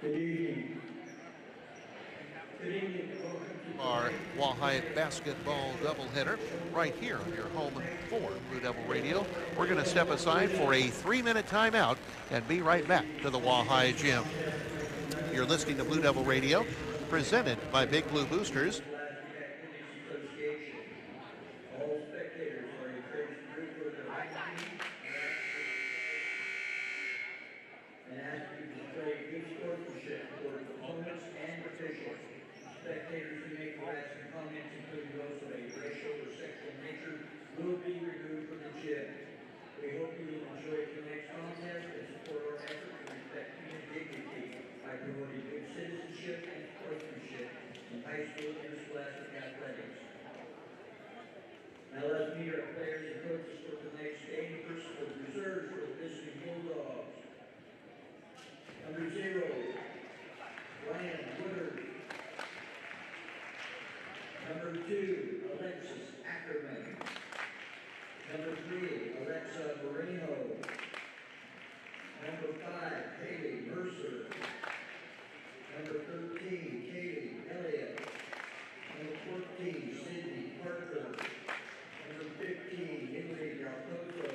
Good evening. Good evening. Our Walleye basketball doubleheader right here on your home for Blue Devil Radio. We're going to step aside for a 3-minute timeout and be right back to the Walleye Gym. You're listening to Blue Devil Radio, presented by Big Blue Boosters. All spectators are encouraged to root for their home team and ask you to display good sportsmanship toward opponents and officials. Spectators who make harassing comments, including those of a racial or sexual nature, will be removed from the gym. We hope you will enjoy tonight's contest and support our effort to respect human dignity by promoting good citizenship and sportsmanship in high school interscholastic athletics. Now let's meet our players and coaches for tonight's game. First of the reserves for the visiting Bulldogs. Number 0, Ryan Woodard. Number 2, Alexis Ackerman. Number 3, Alexa Moreno. Number 5, Haley Mercer. Number 13, Katie Elliott. Number 14, Sydney Parker. Number 15, Emily Galpozo.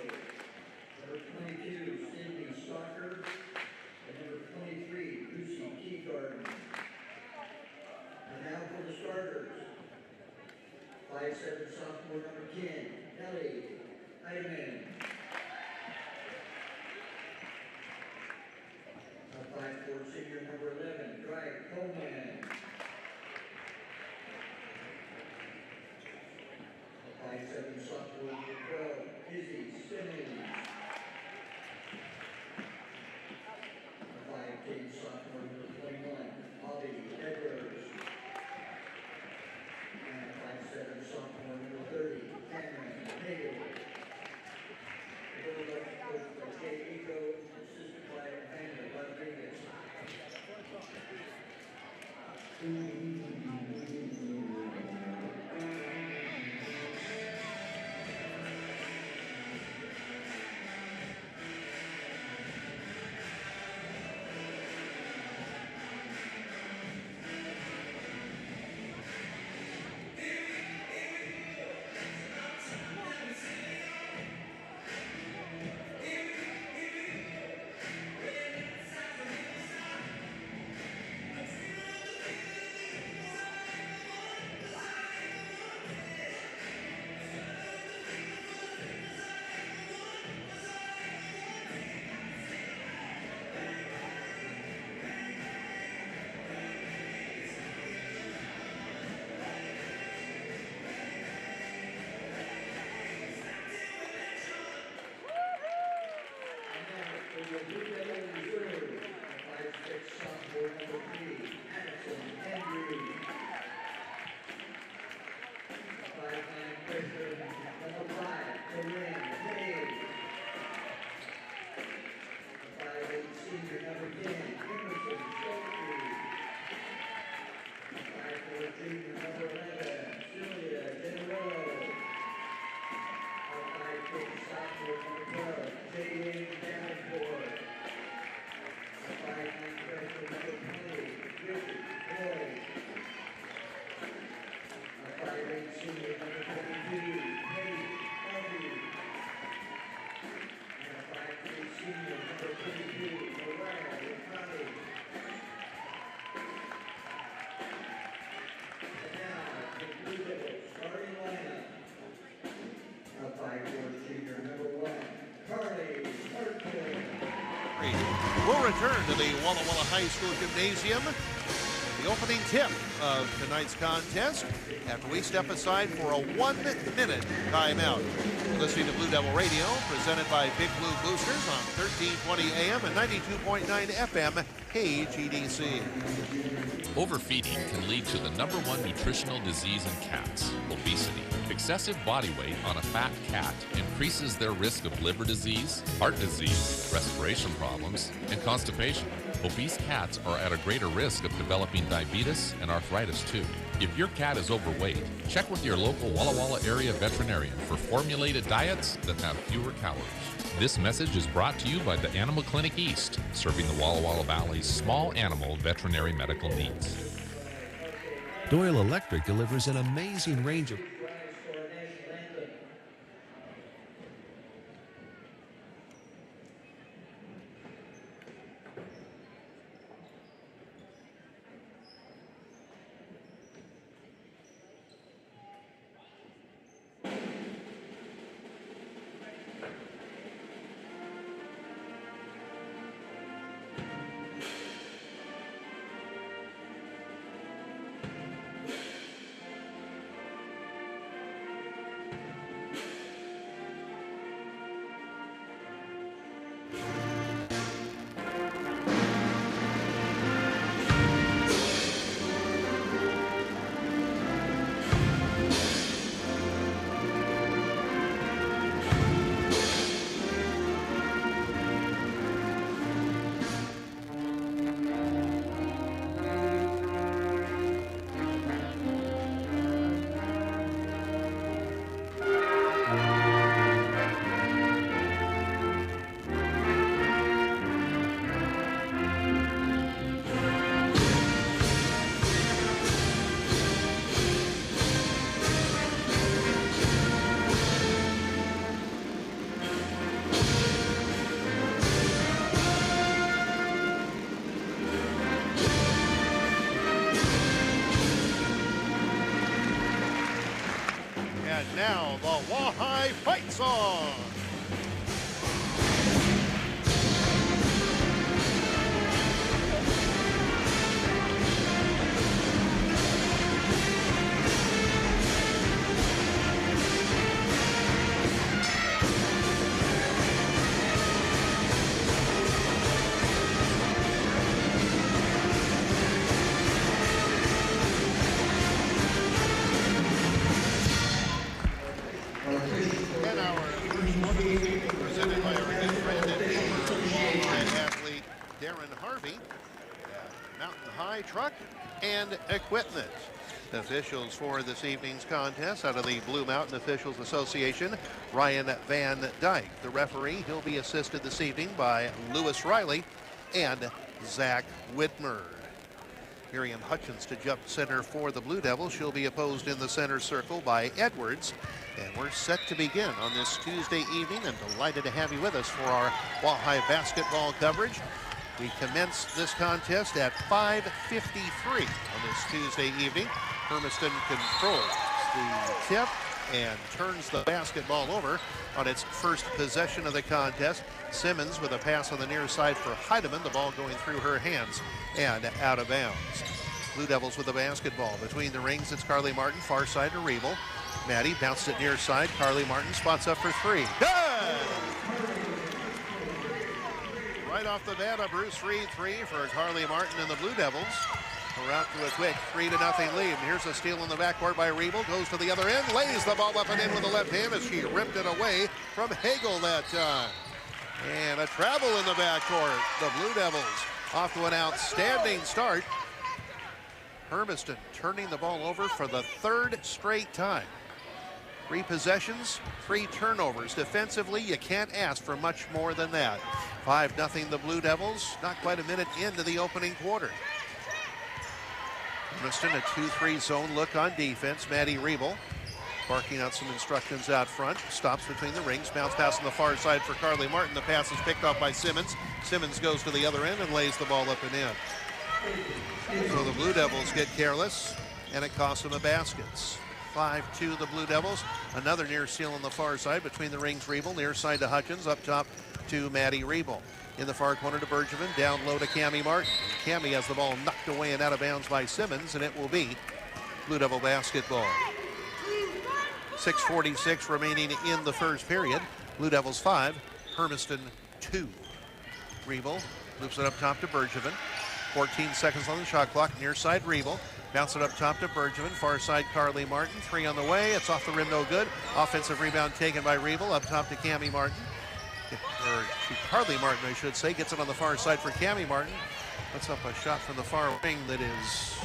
Number 22, Sydney Stalker. And number 23, Lucy Teagarden. And now for the starters. 5'7" sophomore number 10, Ellie Heidemann. A 5'4" senior number 11, Drake Coleman. A 5'7" sophomore number 12, Izzy Simmons. A 5'10" sophomore number 21, Holly Edwards. And a 5'7" sophomore number 30, Cameron Hale. The Bulldogs coached by Jay Ego, assisted by Amanda Rodriguez. We'll return to the Walla Walla High School Gymnasium. The opening tip of tonight's contest after we step aside for a 1-minute timeout. You're listening to Blue Devil Radio, presented by Big Blue Boosters on 1320 AM and 92.9 FM KGDC. Overfeeding can lead to the #1 nutritional disease in cats, obesity. Excessive body weight on a fat cat increases their risk of liver disease, heart disease, respiration problems, and constipation. Obese cats are at a greater risk of developing diabetes and arthritis too. If your cat is overweight, check with your local Walla Walla area veterinarian for formulated diets that have fewer calories. This message is brought to you by the Animal Clinic East, serving the Walla Walla Valley's small animal veterinary medical needs. Doyle Electric delivers an amazing range of Now the Wahai Fight Song. Presented by our good friend and former athlete Darren Harvey, Mountain High Truck and Equipment. Officials for this evening's contest out of the Blue Mountain Officials Association, Ryan Van Dyke. The referee, he'll be assisted this evening by Lewis Riley and Zach Whitmer. Miriam Hutchins to jump center for the Blue Devils. She'll be opposed in the center circle by Edwards. And we're set to begin on this Tuesday evening, and delighted to have you with us for our Wahai basketball coverage. We commence this contest at 5:53 on this Tuesday evening. Hermiston controls the tip and turns the basketball over on its first possession of the contest. Simmons with a pass on the near side for Heidemann, the ball going through her hands and out of bounds. Blue Devils with the basketball. Between the rings, it's Carly Martin, far side to Revel. Maddie bounced it near side. Carly Martin spots up for three. Good! Right off the bat, a Bruce Reed three for Carly Martin and the Blue Devils. We're out to a quick 3-0 lead. Here's a steal in the backcourt by Revel. Goes to the other end, lays the ball up and in with the left hand as she ripped it away from Hagel that time. And a travel in the backcourt. The Blue Devils off to an outstanding start. Hermiston turning the ball over for the third straight time. 3 possessions, 3 turnovers. Defensively, you can't ask for much more than that. 5-0 the Blue Devils, not quite a minute into the opening quarter. Hermiston, a 2-3 zone look on defense. Maddie Revel barking out some instructions out front. Stops between the rings. Bounce pass on the far side for Carly Martin. The pass is picked off by Simmons. Simmons goes to the other end and lays the ball up and in. So the Blue Devils get careless, and it costs them the baskets. 5-2 the Blue Devils. Another near steal on the far side between the rings. Revel near side to Hutchins, up top to Maddie Revel. In the far corner to Bergevin, down low to Cammie Martin. Cammie has the ball knocked away and out of bounds by Simmons, and it will be Blue Devil basketball. 6:46 remaining in the first period. Blue Devils 5, Hermiston 2. Revel loops it up top to Bergevin. 14 seconds on the shot clock. Near side Revel. Bounce it up top to Bergevin. Far side Carly Martin. 3 on the way. It's off the rim, no good. Offensive rebound taken by Revel. Up top to Cammie Martin. Or to Carly Martin, I should say. Gets it on the far side for Cammie Martin. Puts up a shot from the far wing that is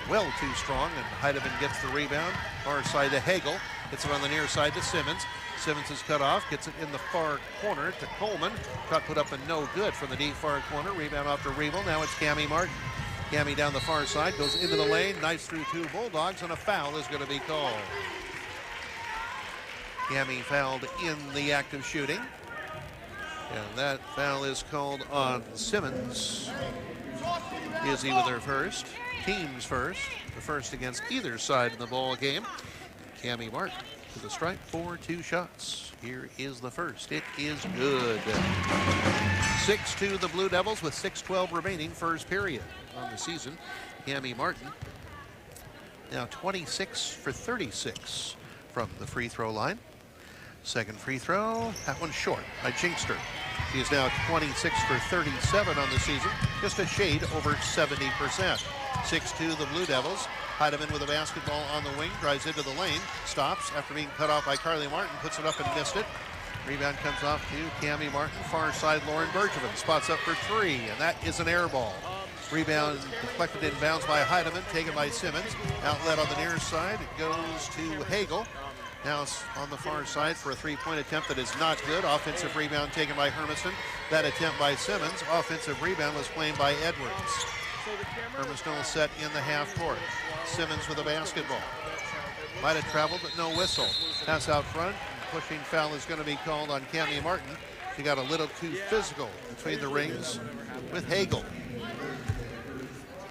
well too strong, and Heidemann gets the rebound. Far side to Hagel. Gets it on the near side to Simmons. Simmons is cut off, gets it in the far corner to Coleman. Shot put up and no good from the deep far corner. Rebound off to Revel. Now it's Cammie Martin. Cammie down the far side, goes into the lane, knifes through two Bulldogs, and a foul is going to be called. Cammie fouled in the act of shooting. And that foul is called on Simmons. Izzy with her first. Teams first. The first against either side in the ball game. Cammie Martin to the stripe for 2 shots. Here is the first. It is good. 6-2 the Blue Devils with 6:12 remaining first period on the season. Cammie Martin now 26 for 36 from the free throw line. Second free throw, that one's short. I jinxed her. She is now 26 for 37 on the season, just a shade over 70%. 6-2 the Blue Devils. Heidemann with a basketball on the wing, drives into the lane, stops after being cut off by Carly Martin, puts it up and missed it. Rebound comes off to Cammie Martin. Far side, Lauren Bergevin spots up for 3, and that is an air ball. Rebound deflected in bounds by Heidemann, taken by Simmons. Outlet on the near side, it goes to Hagel. Now it's on the far side for a three-point attempt that is not good. Offensive rebound taken by Hermiston. That attempt by Simmons. Offensive rebound was claimed by Edwards. Hermiston will set in the half court. Simmons with a basketball. Might have traveled, but no whistle. Pass out front. Pushing foul is going to be called on Cammie Martin. She got a little too physical between the rings with Hagel.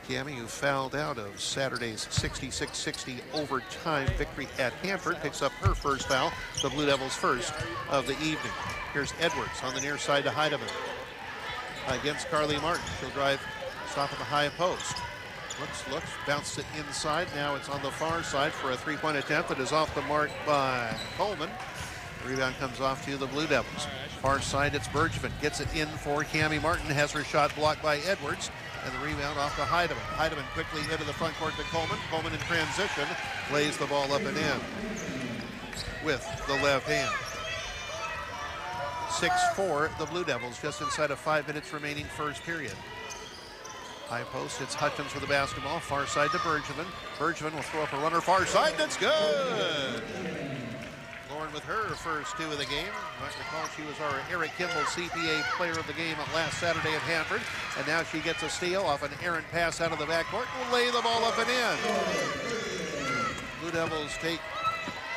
Cammie, who fouled out of Saturday's 66-60 overtime victory at Hanford, picks up her first foul, the Blue Devils' first of the evening. Here's Edwards on the near side to Heidemann. Against Carly Martin. She'll drive, stop at the high post. Looks, bounced it inside. Now it's on the far side for a three-point attempt that is off the mark by Coleman. The rebound comes off to the Blue Devils. Far side, it's Bergevin. Gets it in for Cammie Martin. Has her shot blocked by Edwards. And the rebound off to Heidemann. Heidemann quickly into the front court to Coleman. Coleman in transition. Lays the ball up and in with the left hand. 6-4, the Blue Devils, just inside of 5 minutes remaining first period. High post, it's Hutchins with the basketball. Far side to Bergevin. Bergevin will throw up a runner far side. That's good! Lauren with her first 2 of the game. You might recall she was our Eric Kimball CPA player of the game last Saturday at Hanford. And now she gets a steal off an errant pass out of the backcourt and will lay the ball up and in. Blue Devils take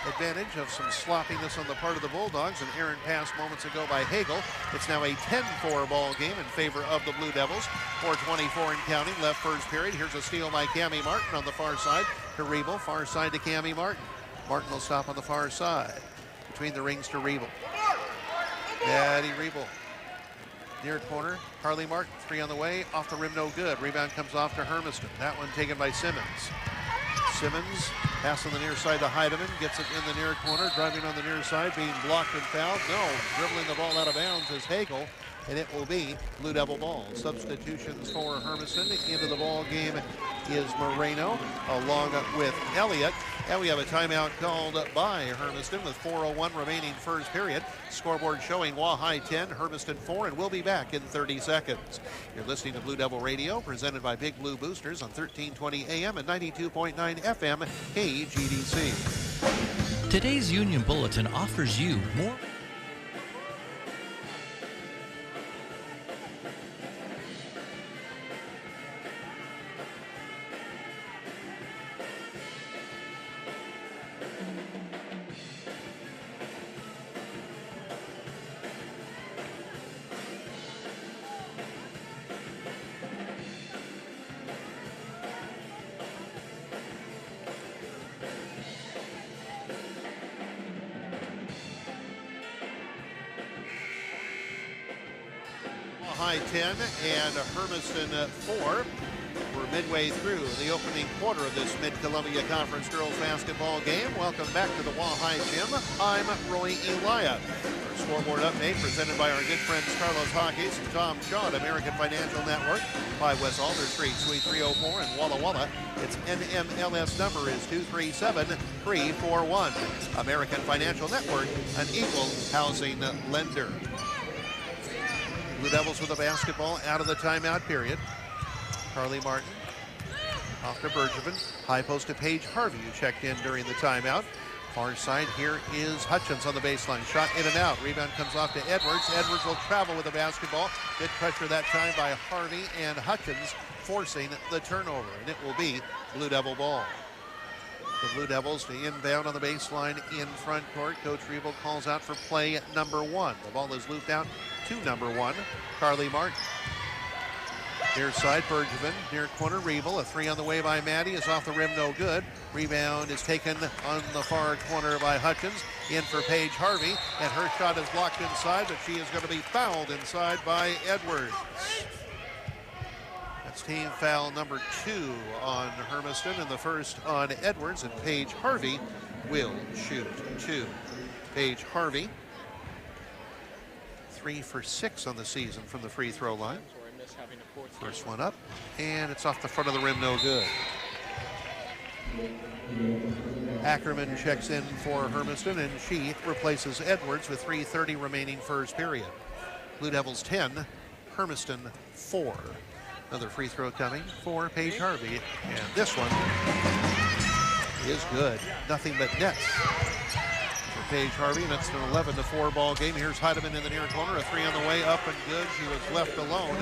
advantage of some sloppiness on the part of the Bulldogs. An errant pass moments ago by Hagel. It's now a 10-4 ball game in favor of the Blue Devils. 4:24 and counting left first period. Here's a steal by Cammie Martin on the far side to Revel. Far side to Cammie Martin. Martin will stop on the far side. Between the rings to Revel. Maddie Revel. Near corner, Carly Martin. 3 on the way. Off the rim, no good. Rebound comes off to Hermiston. That one taken by Simmons. Simmons, pass on the near side to Heidemann, gets it in the near corner, driving on the near side, being blocked and fouled. No, dribbling the ball out of bounds is Hagel, and it will be Blue Devil ball. Substitutions for Hermiston. Into the ball game is Moreno, along with Elliott. And we have a timeout called by Hermiston with 4:01 remaining first period. Scoreboard showing Wahai 10, Hermiston 4, and we'll be back in 30 seconds. You're listening to Blue Devil Radio, presented by Big Blue Boosters on 1320 AM and 92.9 FM KGDC. Today's Union Bulletin offers you more. High 10 and Hermiston 4. We're midway through the opening quarter of this Mid-Columbia Conference girls basketball game. Welcome back to the Wahai Gym. I'm Roy Elia. Our scoreboard update presented by our good friends Carlos Hawkins and Tom Shaw at American Financial Network. By West Alder Street, Suite 304 in Walla Walla. Its NMLS number is 237341. American Financial Network, an equal housing lender. Blue Devils with the basketball out of the timeout period. Carly Martin Off to Bergevin. High post to Paige Harvey, who checked in during the timeout. Far side, here is Hutchins on the baseline. Shot in and out. Rebound comes off to Edwards. Edwards will travel with the basketball. Good pressure that time by Harvey, and Hutchins forcing the turnover. And it will be Blue Devil ball. The Blue Devils to inbound on the baseline in front court. Coach Revel calls out for play number 1. The ball is looped out to number 1, Carly Martin. Near side, Bergevin. Near corner, Revel. A 3 on the way by Maddie is off the rim, no good. Rebound is taken on the far corner by Hutchins. In for Paige Harvey, and her shot is blocked inside, but she is going to be fouled inside by Edwards. That's team foul number 2 on Hermiston, and the first on Edwards, and Paige Harvey will shoot 2. Paige Harvey, 3 for 6 on the season from the free throw line. First one up, and it's off the front of the rim, no good. Ackerman checks in for Hermiston, and she replaces Edwards with 3:30 remaining first period. Blue Devils 10, Hermiston 4. Another free throw coming for Paige Harvey, and this one is good. Nothing but nets for Paige Harvey, and it's an 11-4 ball game. Here's Heidemann in the near corner, a 3 on the way, up and good. She was left alone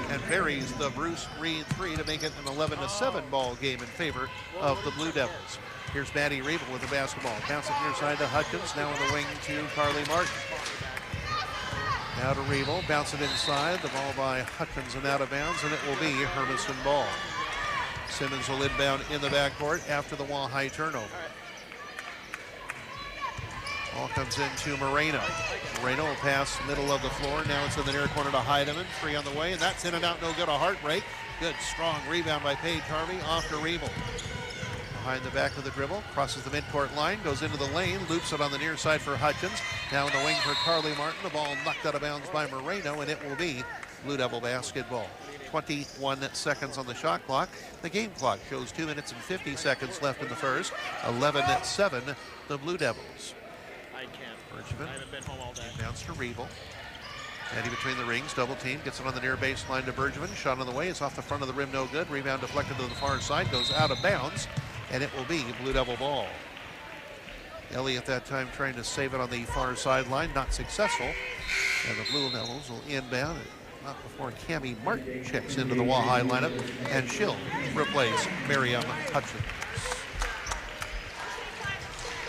and buries the Bruce Reed 3 to make it an 11-7 ball game in favor of the Blue Devils. Here's Maddie Revel with the basketball. Bounce it near side to Hutchins, now in the wing to Carly Martin. Now to Revel, bounce it inside, the ball by Hutchins and out of bounds, and it will be Hermiston ball. Simmons will inbound in the backcourt after the Wahai turnover. Ball comes into Moreno. Moreno will pass middle of the floor. Now it's in the near corner to Heidemann. 3 on the way, and that's in and out, no good. A heartbreak. Good, strong rebound by Paige Harvey. Off to Revel. Behind the back of the dribble, crosses the midcourt line, goes into the lane, loops it on the near side for Hutchins. Now in the wing for Carly Martin. The ball knocked out of bounds by Moreno, and it will be Blue Devil basketball. 21 seconds on the shot clock. The game clock shows 2 minutes and 50 seconds left in the first. 11-7, the Blue Devils. Bergevin, I haven't been home all day. Bounce to Revel. Eddie between the rings, double team, gets it on the near baseline to Bergevin. Shot on the way, it's off the front of the rim, no good. Rebound deflected to the far side, goes out of bounds, and it will be Blue Devil ball. Elliott that time trying to save it on the far sideline, not successful. And the Blue Devils will inbound, not before Cammie Martin checks into the Wahai lineup, and she'll replace Miriam Hutchins.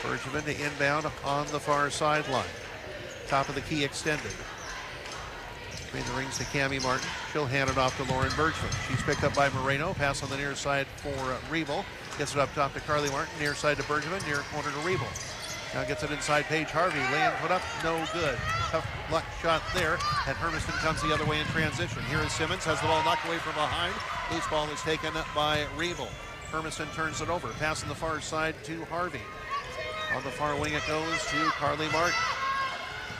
Bergevin to inbound on the far sideline. Top of the key extended. Between the rings to Cammie Martin. She'll hand it off to Lauren Bergevin. She's picked up by Moreno. Pass on the near side for Revel. Gets it up top to Carly Martin. Near side to Bergevin. Near corner to Revel. Now gets it inside Paige Harvey. Lay-in put up. No good. Tough luck shot there. And Hermiston comes the other way in transition. Here is Simmons. Has the ball knocked away from behind. Loose ball is taken by Revel. Hermiston turns it over. Pass on the far side to Harvey. On the far wing it goes to Carly Martin.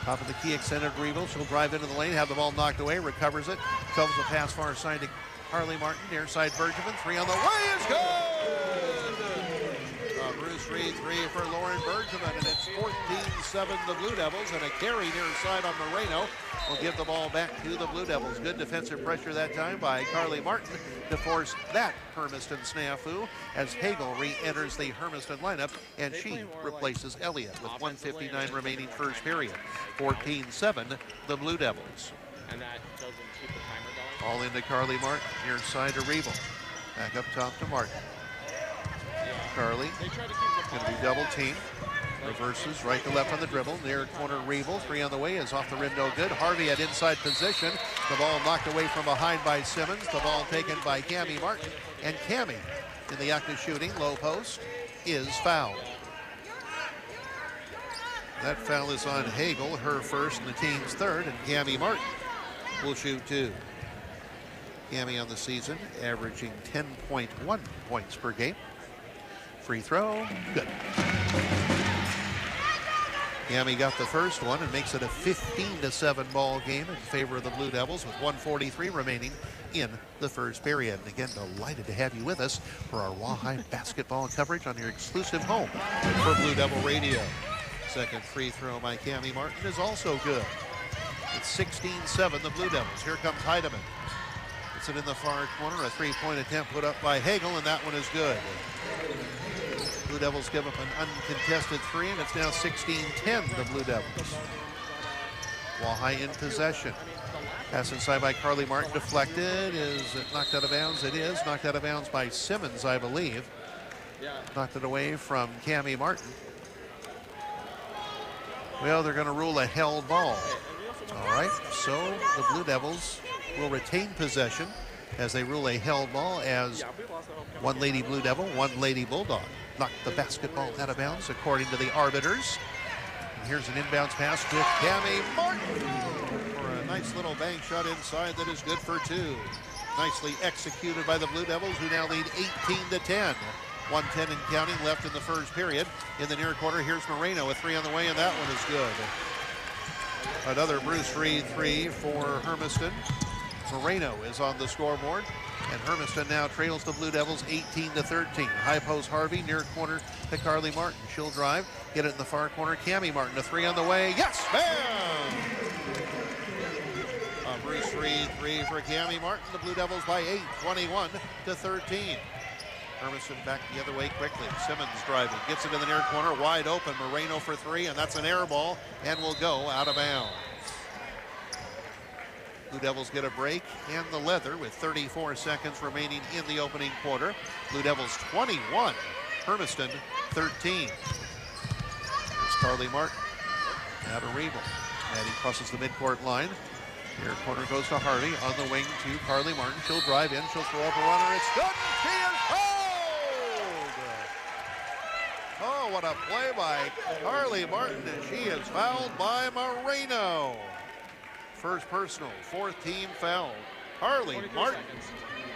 Top of the key extended Revel. She'll drive into the lane, have the ball knocked away, recovers it. Covers the pass far side to Carly Martin. Near side Bergevin. 3 on the way is good! Bruce Reed 3 for Lauren Bergevin, and it's 14-7 the Blue Devils, and a carry near side on Moreno will give the ball back to the Blue Devils. Good defensive pressure that time by Carly Martin to force that Hermiston snafu as Hagel re-enters the Hermiston lineup, and she replaces Elliott with 1:59 remaining first period. 14-7 the Blue Devils. And that doesn't keep the timer going. All into Carly Martin, near side to Revel. Back up top to Martin. Carly going to be double teamed. Reverses right to left on the dribble. Near corner Revel. 3 on the way is off the rim, no good. Harvey at inside position. The ball knocked away from behind by Simmons. The ball taken by Cammie Martin. And Cammie, in the act of shooting, low post, is fouled. That foul is on Hagel, her first and the team's third, and Cammie Martin will shoot 2. Cammie on the season averaging 10.1 points per game. Free throw, good. Cammie got the first one and makes it a 15-7 ball game in favor of the Blue Devils with 1:43 remaining in the first period. And again, delighted to have you with us for our Wahai basketball coverage on your exclusive home for Blue Devil Radio. Second free throw by Cammie Martin is also good. It's 16-7 the Blue Devils. Here comes Heidemann. It's Gets it in the far corner. A three-point attempt put up by Hagel, and that one is good. Blue Devils give up an uncontested three, and it's now 16-10, the Blue Devils. Walleye in possession. Pass inside by Carly Martin, deflected. Is it knocked out of bounds? It is. Knocked out of bounds by Simmons, I believe. Knocked it away from Cammie Martin. Well, they're going to rule a held ball. All right, so the Blue Devils will retain possession as they rule a held ball, as one Lady Blue Devil, one Lady Bulldog knocked the basketball out of bounds according to the arbiters. And here's an inbounds pass to Cammie Martin for a nice little bank shot inside that is good for two. Nicely executed by the Blue Devils, who now lead 18-10. 1:10 and counting left in the first period. In the near quarter, here's Moreno, a three on the way, and that one is good. Another Bruce Reed three for Hermiston. Moreno is on the scoreboard, and Hermiston now trails the Blue Devils 18-13. High post Harvey, near corner to Carly Martin. She'll drive, get it in the far corner. Cammie Martin, a three on the way. Yes, bam! A Bruce Reed three for Cammie Martin. The Blue Devils by 8, 21-13. Hermiston back the other way quickly. Simmons driving, gets it in the near corner, wide open. Moreno for three, and that's an air ball, and will go out of bounds. Blue Devils get a break and the leather with 34 seconds remaining in the opening quarter. Blue Devils 21, Hermiston 13. Here's Carly Martin, out of Rebel. Maddie crosses the midcourt line. Near corner goes to Harvey, on the wing to Carly Martin. She'll drive in, she'll throw up a runner. It's good. She is fouled! Oh, what a play by Carly Martin, and she is fouled by Moreno. First personal, fourth team foul. Carly Martin,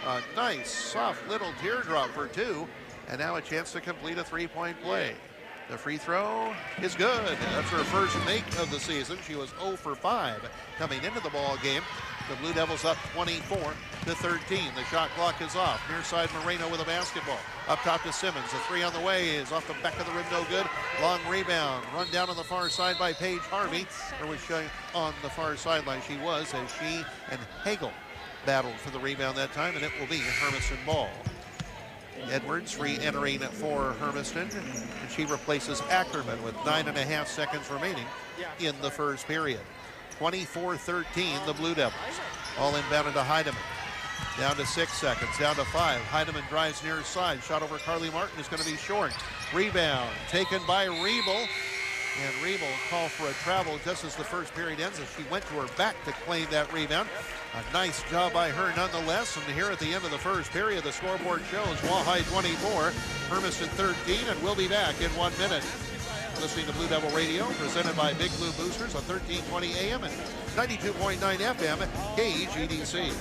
a nice, soft little teardrop for two, and now a chance to complete a three-point play. The free throw is good. That's her first make of the season. She was 0 for 5 coming into the ball game. The Blue Devils up 24-13. The shot clock is off. Near side, Moreno with a basketball. Up top to Simmons. The three on the way is off the back of the rim, no good. Long rebound. Run down on the far side by Paige Harvey. Or was she on the far sideline? She was, as she and Hagel battled for the rebound that time, and it will be Hermiston ball. Edwards re-entering for Hermiston, and she replaces Ackerman with 9.5 seconds remaining in the first period. 24-13, the Blue Devils. All inbounded to Heidemann. Down to 6 seconds, down to 5. Heidemann drives near side. Shot over Carly Martin is going to be short. Rebound taken by Rebel. And Rebel called for a travel just as the first period ends, as she went to her back to claim that rebound. A nice job by her nonetheless. And here at the end of the first period, the scoreboard shows Walleye 24, Hermiston 13, and we'll be back in 1 minute. Listening to Blue Devil Radio, presented by Big Blue Boosters on 1320 AM and 92.9 FM, KGDC.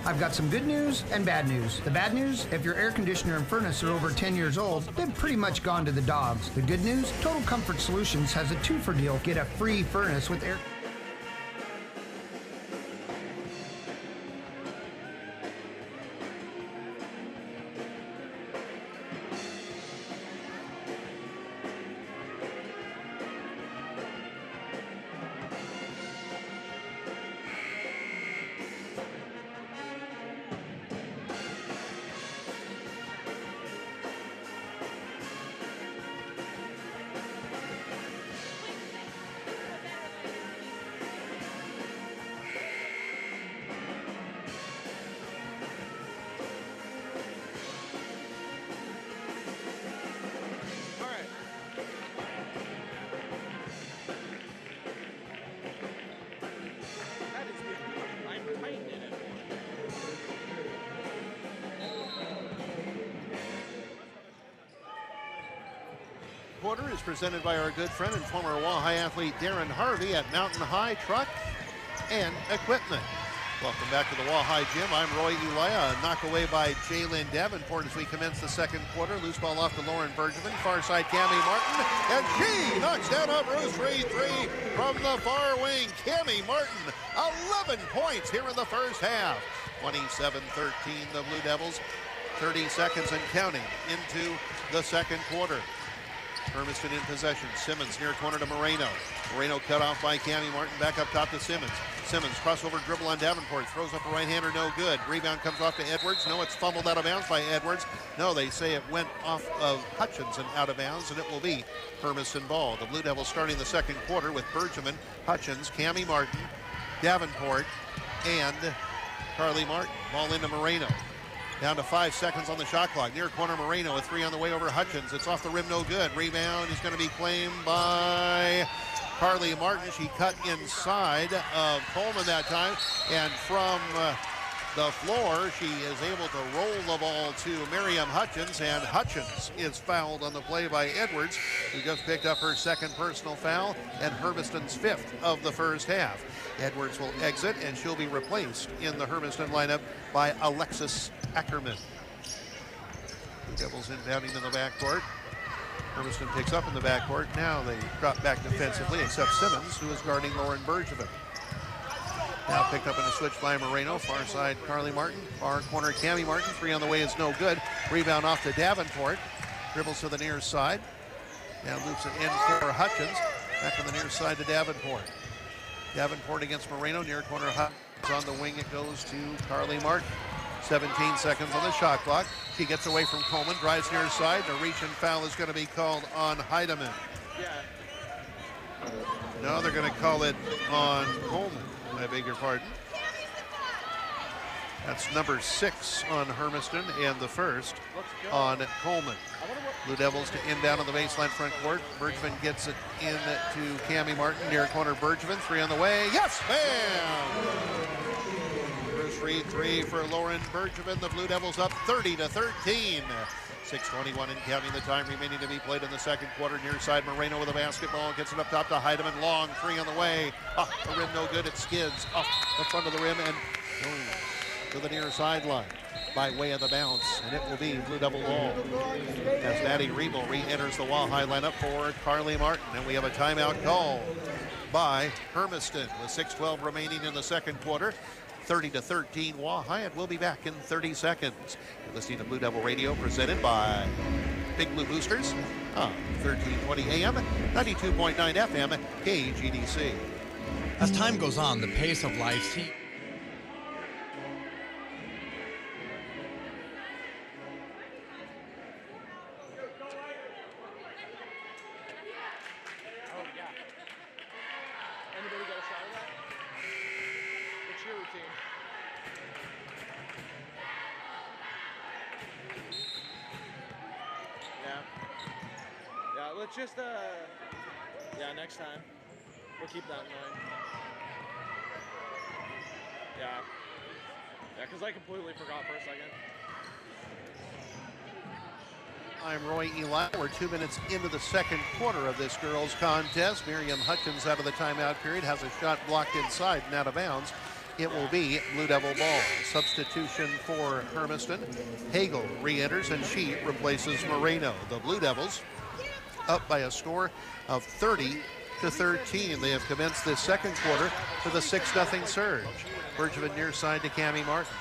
I've got some good news and bad news. The bad news, if your air conditioner and furnace are over 10 years old, they've pretty much gone to the dogs. The good news, Total Comfort Solutions has a 2-for deal. Get a free furnace with air. Quarter is presented by our good friend and former Walleye athlete Darren Harvey at Mountain High Truck and Equipment. Welcome back to the Walleye Gym. I'm Roy Ulaya. A knock away by Jalen Davenport as we commence the second quarter. Loose ball off to Lauren Bergevin. Far side, Cammie Martin. And she knocks down a Bruce Reed three from the far wing. Cammie Martin, 11 points here in the first half. 27-13, the Blue Devils. 30 seconds and counting into the second quarter. Hermiston in possession. Simmons near corner to Moreno. Moreno cut off by Cammy Martin. Back up top to Simmons. Simmons crossover dribble on Davenport. Throws up a right-hander, no good. Rebound comes off to Edwards. No, it's fumbled out of bounds by Edwards. No, they say it went off of Hutchins and out of bounds, and it will be Hermiston ball. The Blue Devils starting the second quarter with Bergevin, Hutchins, Cammy Martin, Davenport, and Carly Martin. Ball into Moreno. Down to 5 seconds on the shot clock. Near corner Moreno, a three on the way over Hutchins. It's off the rim, no good. Rebound is going to be claimed by Carly Martin. She cut inside of Coleman that time. And from the floor, she is able to roll the ball to Miriam Hutchins. And Hutchins is fouled on the play by Edwards, who just picked up her second personal foul and Hermiston's fifth of the first half. Edwards will exit, and she'll be replaced in the Hermiston lineup by Alexis Ackerman. The Devils inbounding in the backcourt. Hermiston picks up in the backcourt. Now they drop back defensively, except Simmons, who is guarding Lauren Bergevin. Now picked up in a switch by Moreno. Far side, Carly Martin. Far corner, Cammy Martin. Three on the way is no good. Rebound off to Davenport. Dribbles to the near side. Now loops it in for Hutchins. Back on the near side to Davenport. Davenport against Moreno, near corner Hutchins on the wing. It goes to Carly Martin. 17 seconds on the shot clock. She gets away from Coleman, drives near side. A reach and foul is going to be called on Heidemann. No, they're going to call it on Coleman. I beg your pardon. That's number 6 on Hermiston and the first on Coleman. Blue Devils to inbound on the baseline front court. Bergevin gets it in to Cammy Martin, near corner Bergevin. Three on the way. Yes, bam! Bruce Reed, three for Lauren Bergevin. The Blue Devils up 30-13. 6:21 in counting the time remaining to be played in the second quarter. Near side, Moreno with a basketball. Gets it up top to Heidemann. Long three on the way. Off the rim, no good. It skids off the front of the rim and to the near sideline by way of the bounce, and it will be Blue Devil ball as Maddie Riebel re-enters the Wahai lineup for Carly Martin, and we have a timeout call by Hermiston with 6:12 remaining in the second quarter. 30-13 Wahai, and we'll be back in 30 seconds. You're listening to Blue Devil Radio presented by Big Blue Boosters on 1320 AM, 92.9 FM, KGDC. As time goes on, the pace of life seems... Let's just, next time. We'll keep that in mind. Yeah, because I completely forgot for a second. I'm Roy Eli. We're 2 minutes into the second quarter of this girls' contest. Miriam Hutchins out of the timeout period has a shot blocked inside and out of bounds. It will be Blue Devil ball. Substitution for Hermiston. Hagel re-enters and she replaces Moreno. The Blue Devils up by a score of 30-13. They have commenced this second quarter with a 6-0 surge. Bergevin near side to Cammy Martin.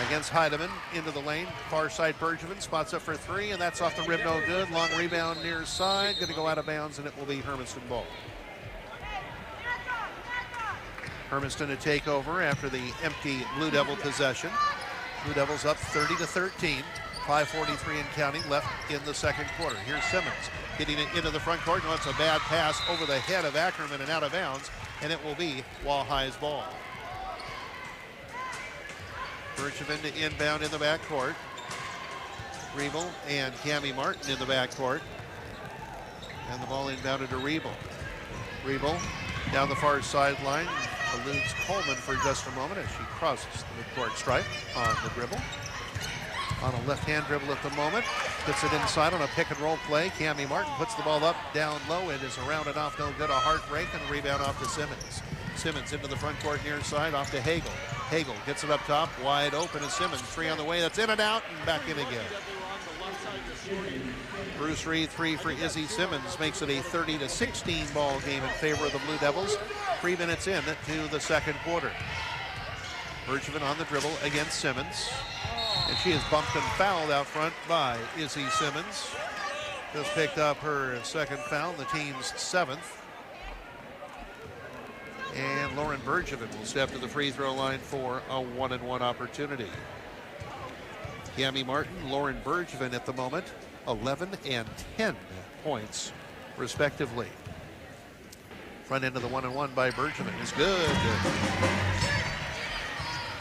Against Heidemann, into the lane. Far side Bergevin, spots up for three, and that's off the rim, no good. Long rebound near side, going to go out of bounds, and it will be Hermiston ball. Hermiston to take over after the empty Blue Devil possession. Blue Devils up 30-13. 5:43 and counting left in the second quarter. Here's Simmons getting it into the front court. No, it's a bad pass over the head of Ackerman and out of bounds, and it will be Wahai's ball. Bergevin to inbound in the backcourt. Riebel and Cammy Martin in the backcourt. And the ball inbounded to Riebel. Riebel down the far sideline. Eludes Coleman for just a moment as she crosses the midcourt stripe on the dribble. On a left-hand dribble at the moment. Gets it inside on a pick-and-roll play. Cammy Martin puts the ball up, down low. It is around and off, no good. A heartbreak and a rebound off to Simmons. Simmons into the front court near side, off to Hagel. Hagel gets it up top, wide open to Simmons. Three on the way, that's in and out, and back in again. Bruce Reed, three for Izzy Simmons, makes it a 30-16 ball game in favor of the Blue Devils. 3 minutes in to the second quarter. Bergevin on the dribble against Simmons. And she is bumped and fouled out front by Izzy Simmons. Just picked up her second foul, the team's 7th. And Lauren Bergevin will step to the free throw line for a 1-and-1 opportunity. Cami Martin, Lauren Bergevin at the moment, 11 and 10 points respectively. Front end of the 1-and-1 by Bergevin is good.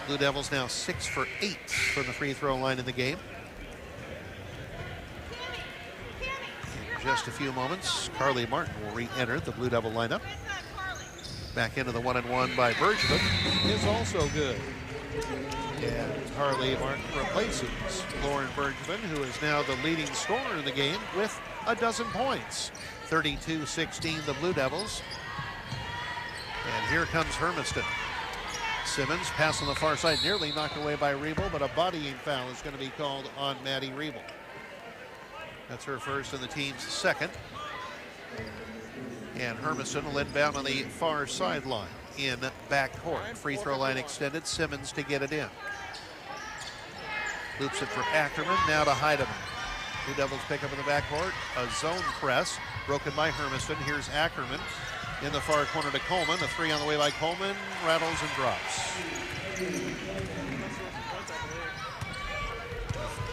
Blue Devils now 6 for 8 from the free throw line in the game. In just a few moments, Carly Martin will re-enter the Blue Devil lineup. Back into the 1-and-1 by Bergevin is also good. And Carly Martin replaces Lauren Bergevin, who is now the leading scorer in the game with a dozen points. 32-16 the Blue Devils. And here comes Hermiston. Simmons, pass on the far side, nearly knocked away by Riebel, but a bodying foul is going to be called on Maddie Riebel. That's her first and the team's second. And Hermiston will inbound on the far sideline in backcourt. Free throw line extended, Simmons to get it in. Loops it for Ackerman, now to Heidemann. Blue Devils pick up in the backcourt, a zone press, broken by Hermiston. Here's Ackerman in the far corner to Coleman. A three on the way by Coleman, rattles and drops.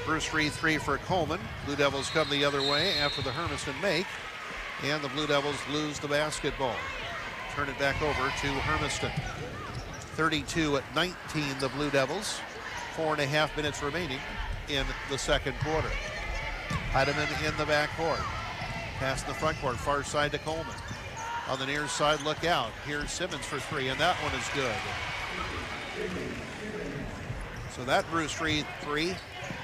First free three for Coleman. Blue Devils come the other way after the Hermiston make, and the Blue Devils lose the basketball. Turn it back over to Hermiston. 32-19 the Blue Devils. 4.5 minutes remaining in the second quarter. Heidemann in the backcourt. Pass in the front court, far side to Coleman. On the near side, look out. Here's Simmons for three, and that one is good. So that Bruce Reed three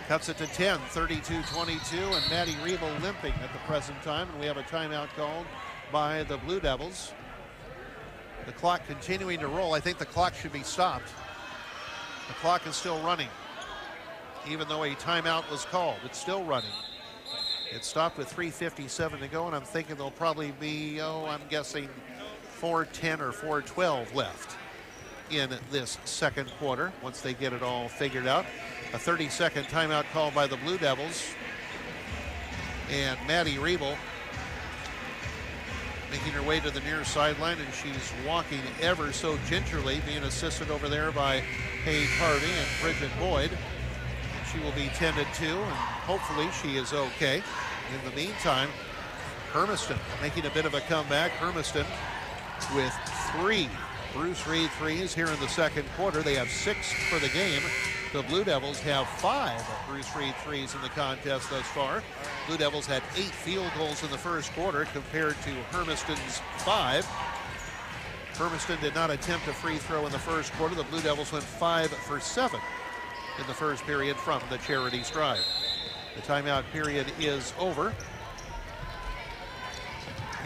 cuts it to 10, 32-22, and Maddie Riebel limping at the present time, and we have a timeout called by the Blue Devils. The clock continuing to roll. I think the clock should be stopped. The clock is still running. Even though a timeout was called, it's still running. It stopped with 3:57 to go, and I'm thinking there'll probably be, I'm guessing 4:10 or 4:12 left in this second quarter once they get it all figured out. A 30-second timeout called by the Blue Devils. And Maddie Riebel making her way to the near sideline, and she's walking ever so gingerly, being assisted over there by Paige Harvey and Bridget Boyd. She will be tended to, and hopefully she is okay. In the meantime, Hermiston making a bit of a comeback. Hermiston with 3 Bruce Reed threes here in the second quarter. They have 6 for the game. The Blue Devils have 5 Bruce Reed threes in the contest thus far. Blue Devils had 8 field goals in the first quarter compared to Hermiston's 5. Hermiston did not attempt a free throw in the first quarter. The Blue Devils went 5 for 7 in the first period from the charity stripe. The timeout period is over.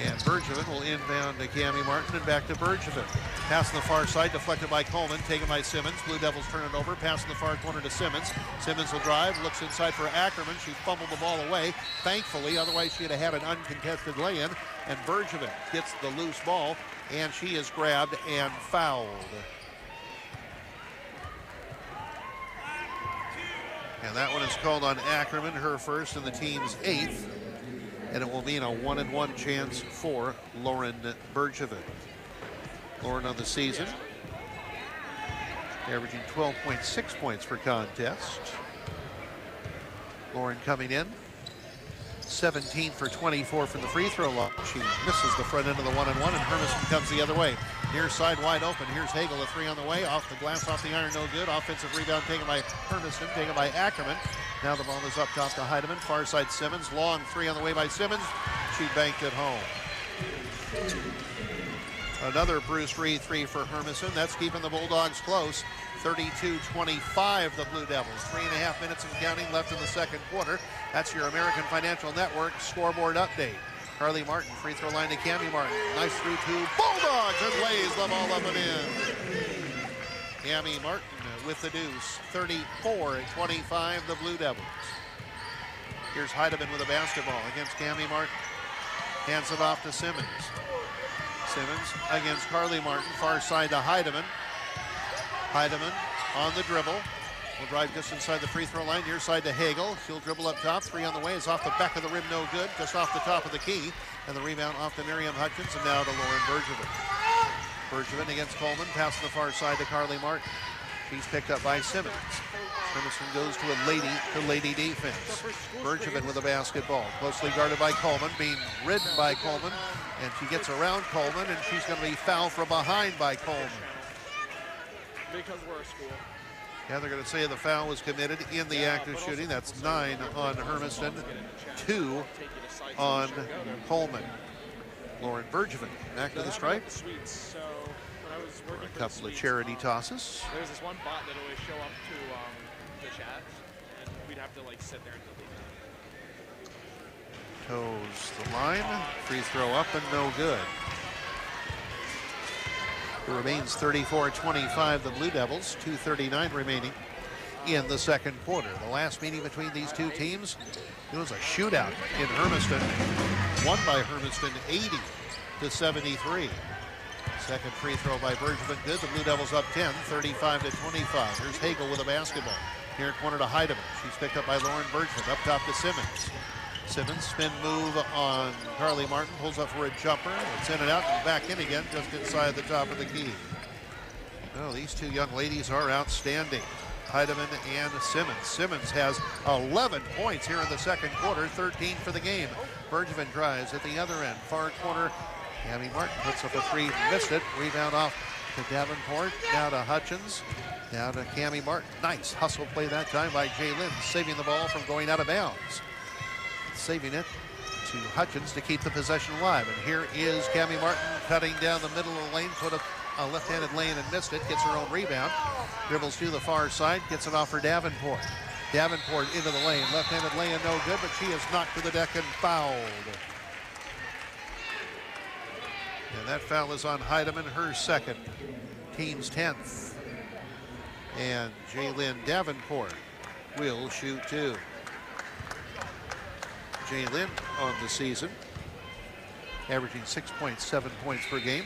And Bergevin will inbound to Cami Martin and back to Bergevin. Pass on the far side, deflected by Coleman, taken by Simmons. Blue Devils turn it over, pass in the far corner to Simmons. Simmons will drive, looks inside for Ackerman. She fumbled the ball away, thankfully, otherwise she'd have had an uncontested lay-in. And Bergevin gets the loose ball, and she is grabbed and fouled. And that one is called on Ackerman, her first and the team's 8th. And it will mean a 1-and-1 chance for Lauren Bergevin. Lauren on the season, averaging 12.6 points per contest. Lauren coming in, 17 for 24 from the free throw line. She misses the front end of the 1-and-1, and Hermiston comes the other way. Near side wide open. Here's Hagel, a 3 on the way. Off the glass, off the iron, no good. Offensive rebound taken by Hermiston, taken by Ackerman. Now the ball is up top to Heidemann. Far side Simmons. Long 3 on the way by Simmons. She banked it home. Another Bruce Reed 3 for Hermiston. That's keeping the Bulldogs close. 32-25 the Blue Devils. 3.5 minutes and counting left in the second quarter. That's your American Financial Network scoreboard update. Carly Martin, free throw line to Cami Martin. Nice 3-2. Bulldogs and lays the ball up and in. Cami Martin with the deuce. 34-25 the Blue Devils. Here's Heidemann with a basketball against Cami Martin. Hands it off to Simmons. Simmons against Carly Martin. Far side to Heidemann. Heidemann on the dribble. will drive just inside the free throw line, near side to Hagel. She'll dribble up top, 3 on the way, is off the back of the rim, no good, just off the top of the key. And the rebound off to Miriam Hutchins, and now to Lauren Bergevin. Bergevin against Coleman, pass to the far side to Carly Martin. She's picked up by Simmons. Hermiston goes to a lady defense. Bergevin with a basketball, closely guarded by Coleman, being ridden by Coleman, and she gets around Coleman, and she's going to be fouled from behind by Coleman. Because we're a school. Yeah, they're going to say the foul was committed in the act of shooting. That's 9 on Hermiston, 2 on Coleman. Lauren Bergevin back to the stripe. A couple of charity tosses. There's this one bot that always show up to the chat, and we'd have to like sit there and delete it. Toes the line, free throw up and no good. It remains 34-25, the Blue Devils, 2:39 remaining in the second quarter. The last meeting between these two teams, it was a shootout in Hermiston, won by Hermiston 80-73. Second free throw by Bergevin, good. The Blue Devils up 10, 35-25. Here's Hagel with a basketball. Here corner to Heidemann. She's picked up by Lauren Bergevin. Up top to Simmons. Simmons, spin move on Carly Martin, pulls up for a jumper. It's in and out and back in again, just inside the top of the key. Oh, these two young ladies are outstanding. Heidemann and Simmons. Simmons has 11 points here in the second quarter, 13 for the game. Bergevin drives at the other end, far corner. Cami Martin puts up a 3, missed it. Rebound off to Davenport, now to Hutchins, now to Cami Martin. Nice hustle play that time by Jay Lynn, saving the ball from going out of bounds. Saving it to Hutchins to keep the possession alive. And here is Cami Martin cutting down the middle of the lane, put up a left-handed lane and missed it, gets her own rebound, dribbles to the far side, gets it off for Davenport. Davenport into the lane, left-handed lane no good, but she is knocked to the deck and fouled. And that foul is on Heidemann, her second, team's 10th. And Jaylyn Davenport will shoot 2. Jaylyn on the season, averaging 6.7 points per game.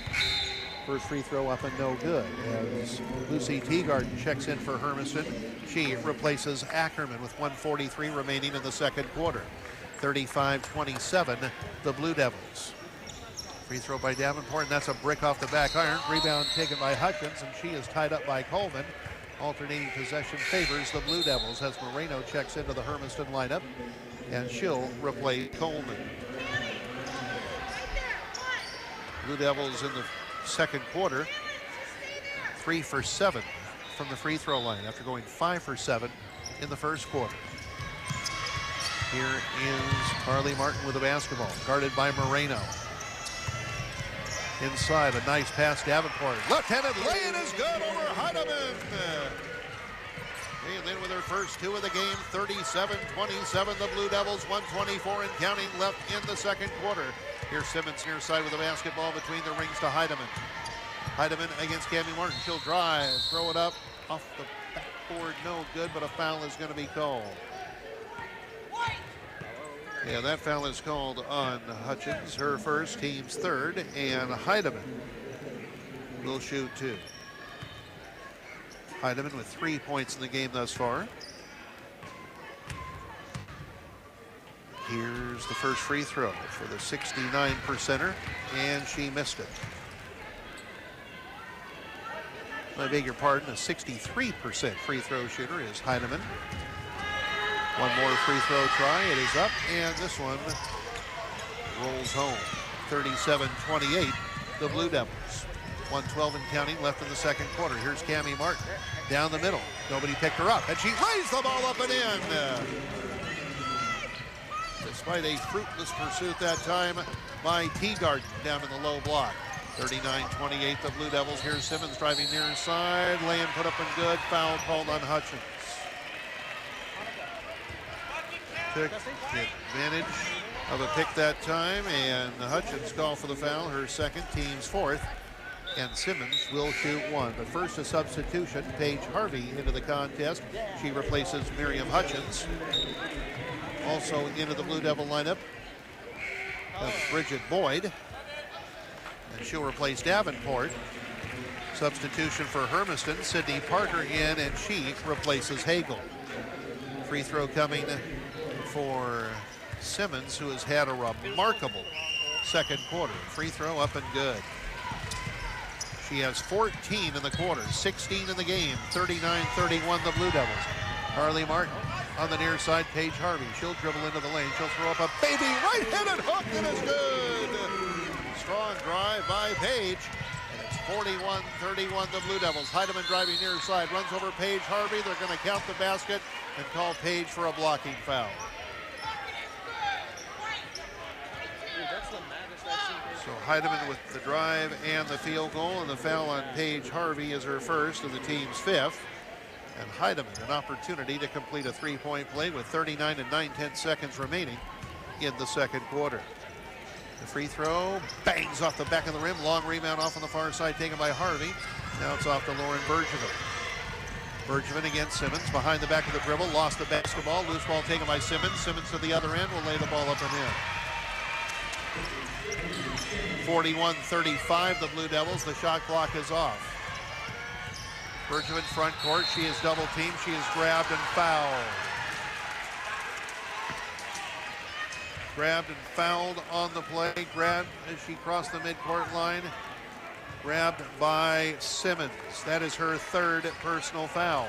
First free throw up and no good. As Lucy Teagarden checks in for Hermiston, she replaces Ackerman with 1:43 remaining in the second quarter. 35-27, the Blue Devils. Free throw by Davenport, and that's a brick off the back iron. Rebound taken by Hutchins, and she is tied up by Coleman. Alternating possession favors the Blue Devils as Moreno checks into the Hermiston lineup, and she'll replace Coleman. Blue Devils in the second quarter, 3 for 7 from the free throw line after going 5 for 7 in the first quarter. Here is Carly Martin with the basketball, guarded by Moreno. Inside, a nice pass, Davenport. Left-handed lay-in is good over Heidemann. And then with her first 2 of the game, 37-27, the Blue Devils, 1:24 and counting left in the second quarter. Here's Simmons near side with the basketball between the rings to Heidemann. Heidemann against Cami Martin. She'll drive, throw it up, off the backboard, no good, but a foul is going to be called. Yeah, that foul is called on Hutchins, her first, team's third, and Heidemann will shoot 2. Heidemann with 3 points in the game thus far. Here's the first free throw for the 69%er, and she missed it. I beg your pardon, a 63% free throw shooter is Heidemann. One more free throw try, it is up, and this one rolls home. 37-28, the Blue Devils. 1:12 and counting left in the second quarter. Here's Cami Martin down the middle. Nobody picked her up, and she lays the ball up and in. Despite a fruitless pursuit that time by Teagarden down in the low block. 39-28, the Blue Devils. Here's Simmons driving near side. Lay-in put up and good. Foul called on Hutchins. Took advantage of a pick that time, and Hutchins called for the foul, her second, team's 4th, and Simmons will shoot 1. But first a substitution, Paige Harvey into the contest. She replaces Miriam Hutchins. Also into the Blue Devil lineup, Bridget Boyd, and she'll replace Davenport. Substitution for Hermiston, Sydney Parker in, and she replaces Hagel. Free throw coming for Simmons, who has had a remarkable second quarter. Free throw up and good. She has 14 in the quarter, 16 in the game, 39-31 the Blue Devils. Harley Martin on the near side, Paige Harvey. She'll dribble into the lane. She'll throw up a baby right-handed hook, and it's good. Strong drive by Paige. And it's 41-31 the Blue Devils. Heidemann driving near side, runs over Paige Harvey. They're going to count the basket and call Paige for a blocking foul. So Heidemann with the drive and the field goal, and the foul on Paige Harvey is her first and the team's fifth. And Heidemann an opportunity to complete a three-point play with 39 and 9/10 seconds remaining in the second quarter. The free throw bangs off the back of the rim. Long rebound off on the far side taken by Harvey. Now it's off to Lauren Bergevin. Bergevin against Simmons behind the back of the dribble. Lost the basketball. Loose ball taken by Simmons. Simmons to the other end will lay the ball up and in. 41-35 the Blue Devils. The shot clock is off. Bergevin front court. She is double teamed. She is grabbed and fouled. Grabbed and fouled on the play. Grabbed as she crossed the midcourt line. Grabbed by Simmons. That is her third personal foul.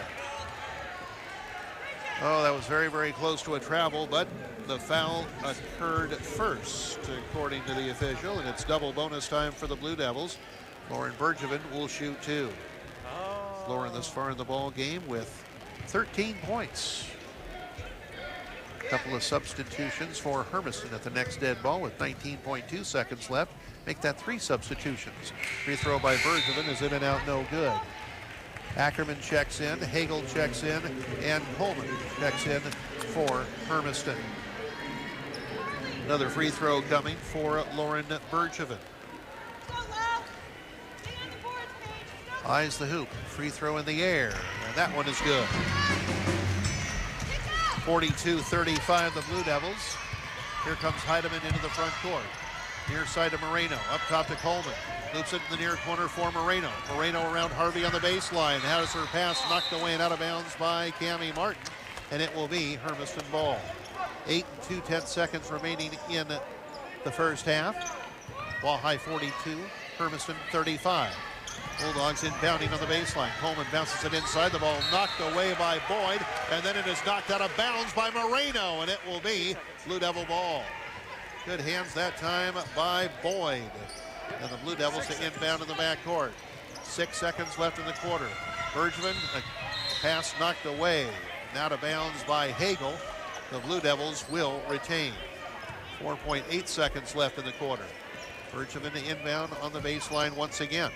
Oh, that was very, very close to a travel, but the foul occurred first, according to the official, and it's double bonus time for the Blue Devils. Lauren Bergevin will shoot two. Lauren this far in the ball game with 13 points. A couple of substitutions for Hermiston at the next dead ball with 19.2 seconds left. Make that three substitutions. Free throw by Bergevin is in and out, no good. Ackerman checks in, Hagel checks in, and Coleman checks in for Hermiston. Another free throw coming for Lauren Bergevin. Eyes the hoop, free throw in the air, and that one is good. 42-35 the Blue Devils. Here comes Heidemann into the front court. Near side to Moreno, up top to Coleman. Loops it in the near corner for Moreno. Moreno around Harvey on the baseline. Has her pass knocked away and out of bounds by Cammie Martin. And it will be Hermiston ball. 8 and 2/10 seconds remaining in the first half. Ball high 42, Hermiston 35. Bulldogs inbounding on the baseline. Coleman bounces it inside. The ball knocked away by Boyd. And then it is knocked out of bounds by Moreno. And it will be Blue Devil ball. Good hands that time by Boyd. And the Blue Devils to inbound in the backcourt. 6 seconds left in the quarter. Bergevin, a pass knocked away. And out of bounds by Hagel. The Blue Devils will retain. 4.8 seconds left in the quarter. Bergevin to inbound on the baseline once again.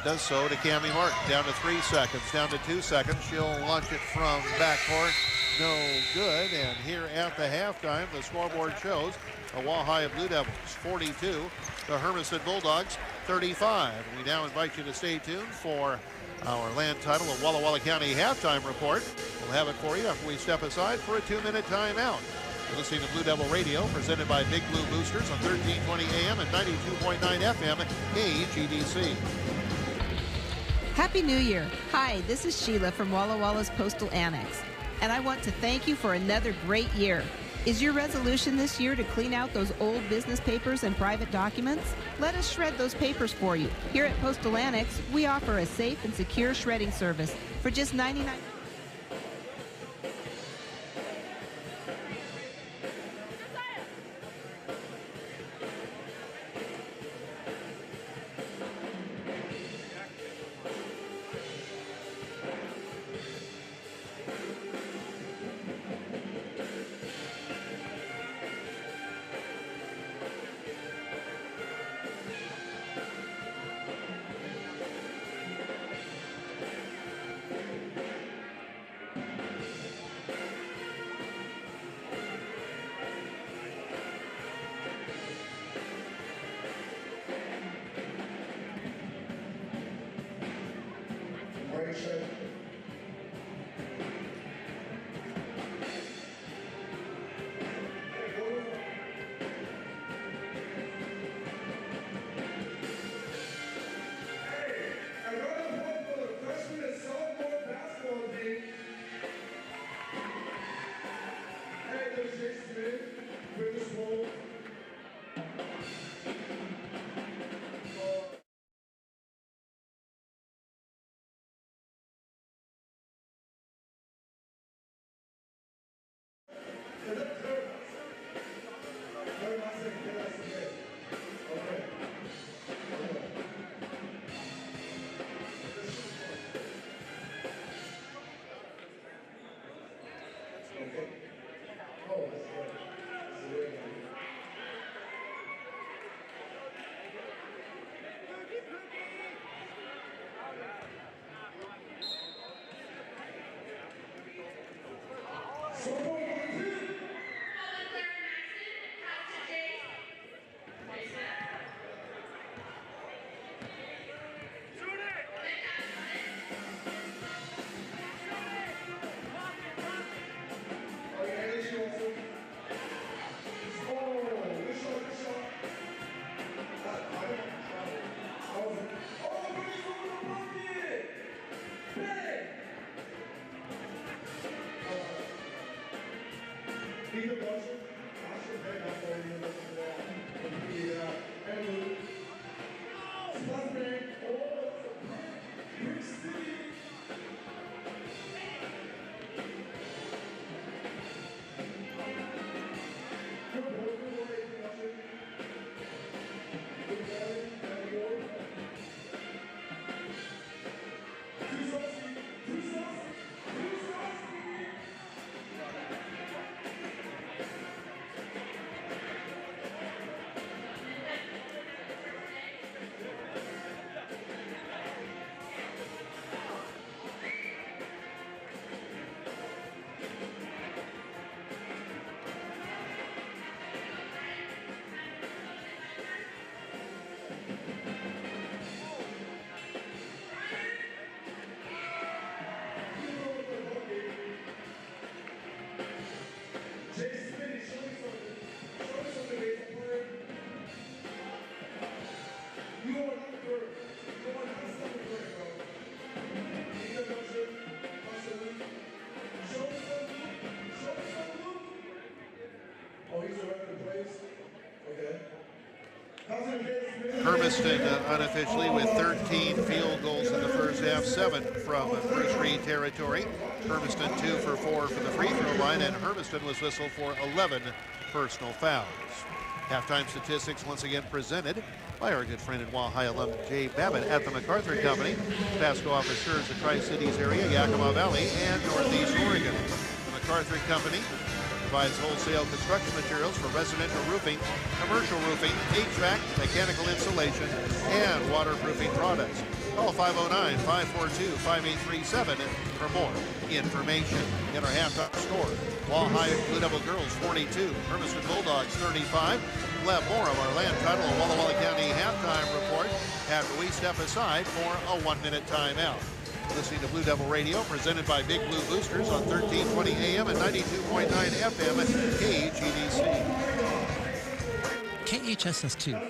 Does so to Cammie Martin. Down to 3 seconds, down to 2 seconds. She'll launch it from backcourt. No good. And here at the halftime, the scoreboard shows a Wahai Blue Devils 42, the Hermiston Bulldogs 35. We now invite you to stay tuned for our land title of Walla Walla County halftime report. We'll have it for you after we step aside for a 2-minute timeout. You're listening to Blue Devil Radio, presented by Big Blue Boosters on 1320 AM and 92.9 FM KGDC. Happy New Year. Hi, this is Sheila from Walla Walla's Postal Annex, and I want to thank you for another great year. Is your resolution this year to clean out those old business papers and private documents? Let us shred those papers for you. Here at Postal Annex, we offer a safe and secure shredding service for just $99. Hermiston unofficially with 13 field goals in the first half, 7 from first read territory. Hermiston 2 for 4 from the free throw line, and Hermiston was whistled for 11 personal fouls. Halftime statistics once again presented by our good friend and Wahai alum Jay Babbitt at the MacArthur Company. Pasco offers serves the Tri-Cities area, Yakima Valley, and Northeast Oregon. The MacArthur Company provides wholesale construction materials for residential roofing, commercial roofing, HVAC, mechanical insulation, and waterproofing products. Call 509-542-5837 for more information. In our halftime score, Wahai Blue Devil girls 42, Hermiston Bulldogs 35. We'll have more of our land title and Walla Walla County halftime report after we step aside for a 1-minute timeout. Listening to Blue Devil Radio, presented by Big Blue Boosters on 1320 AM and 92.9 FM at KHEDC. KHSS2.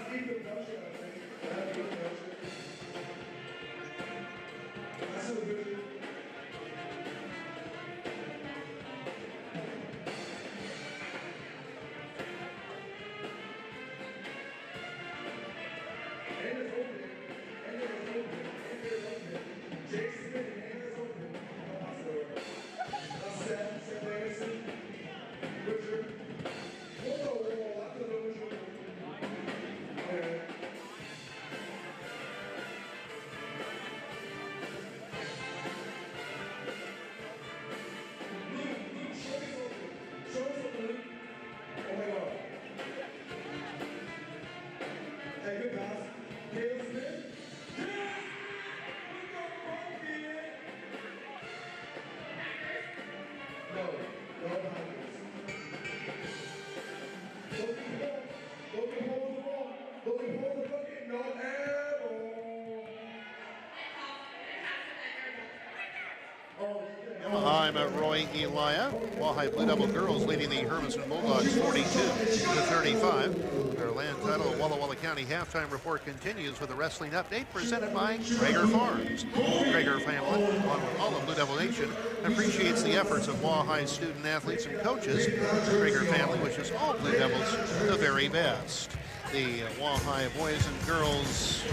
I'm Roy Elia. Wahai Blue Devil girls leading the Hermiston Bulldogs 42-35. Their land title Walla Walla County halftime report continues with a wrestling update presented by Traeger Farms. Traeger family, along with all of Blue Devil Nation, appreciates the efforts of Wahai student athletes and coaches. The Traeger family wishes all Blue Devils the very best. The Wahai boys and girls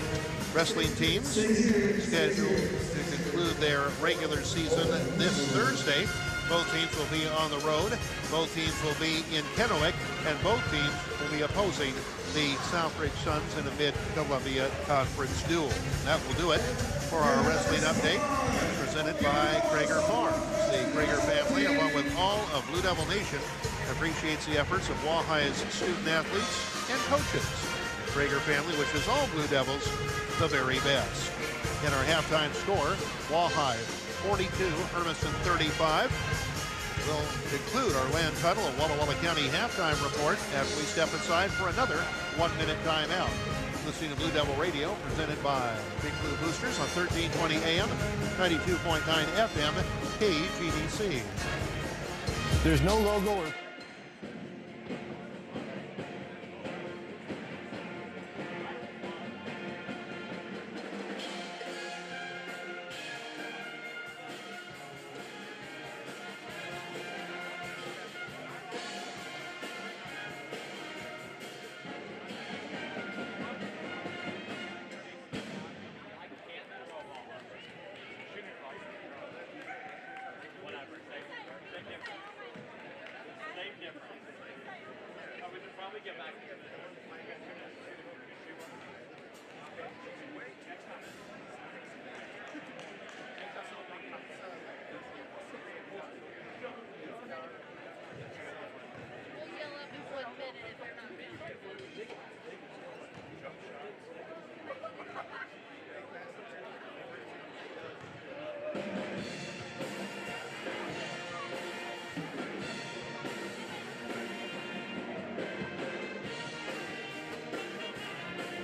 wrestling teams scheduled to conclude their regular season this Thursday. Both teams will be on the road. Both teams will be in Kennewick, and both teams will be opposing the Southbridge Suns in a Mid-Columbia Conference duel. That will do it for our wrestling update, presented by Traeger Farms. The Traeger family, along with all of Blue Devil Nation, appreciates the efforts of Wahai's student athletes and coaches. The Traeger family wishes all Blue Devils the very best. In our halftime score, Wahai 42, Hermiston 35. We'll conclude our land title of Walla Walla County halftime report after we step aside for another 1-minute timeout. Listening to Blue Devil Radio, presented by Big Blue Boosters on 1320 AM, 92.9 FM, KGDC. There's no logo or...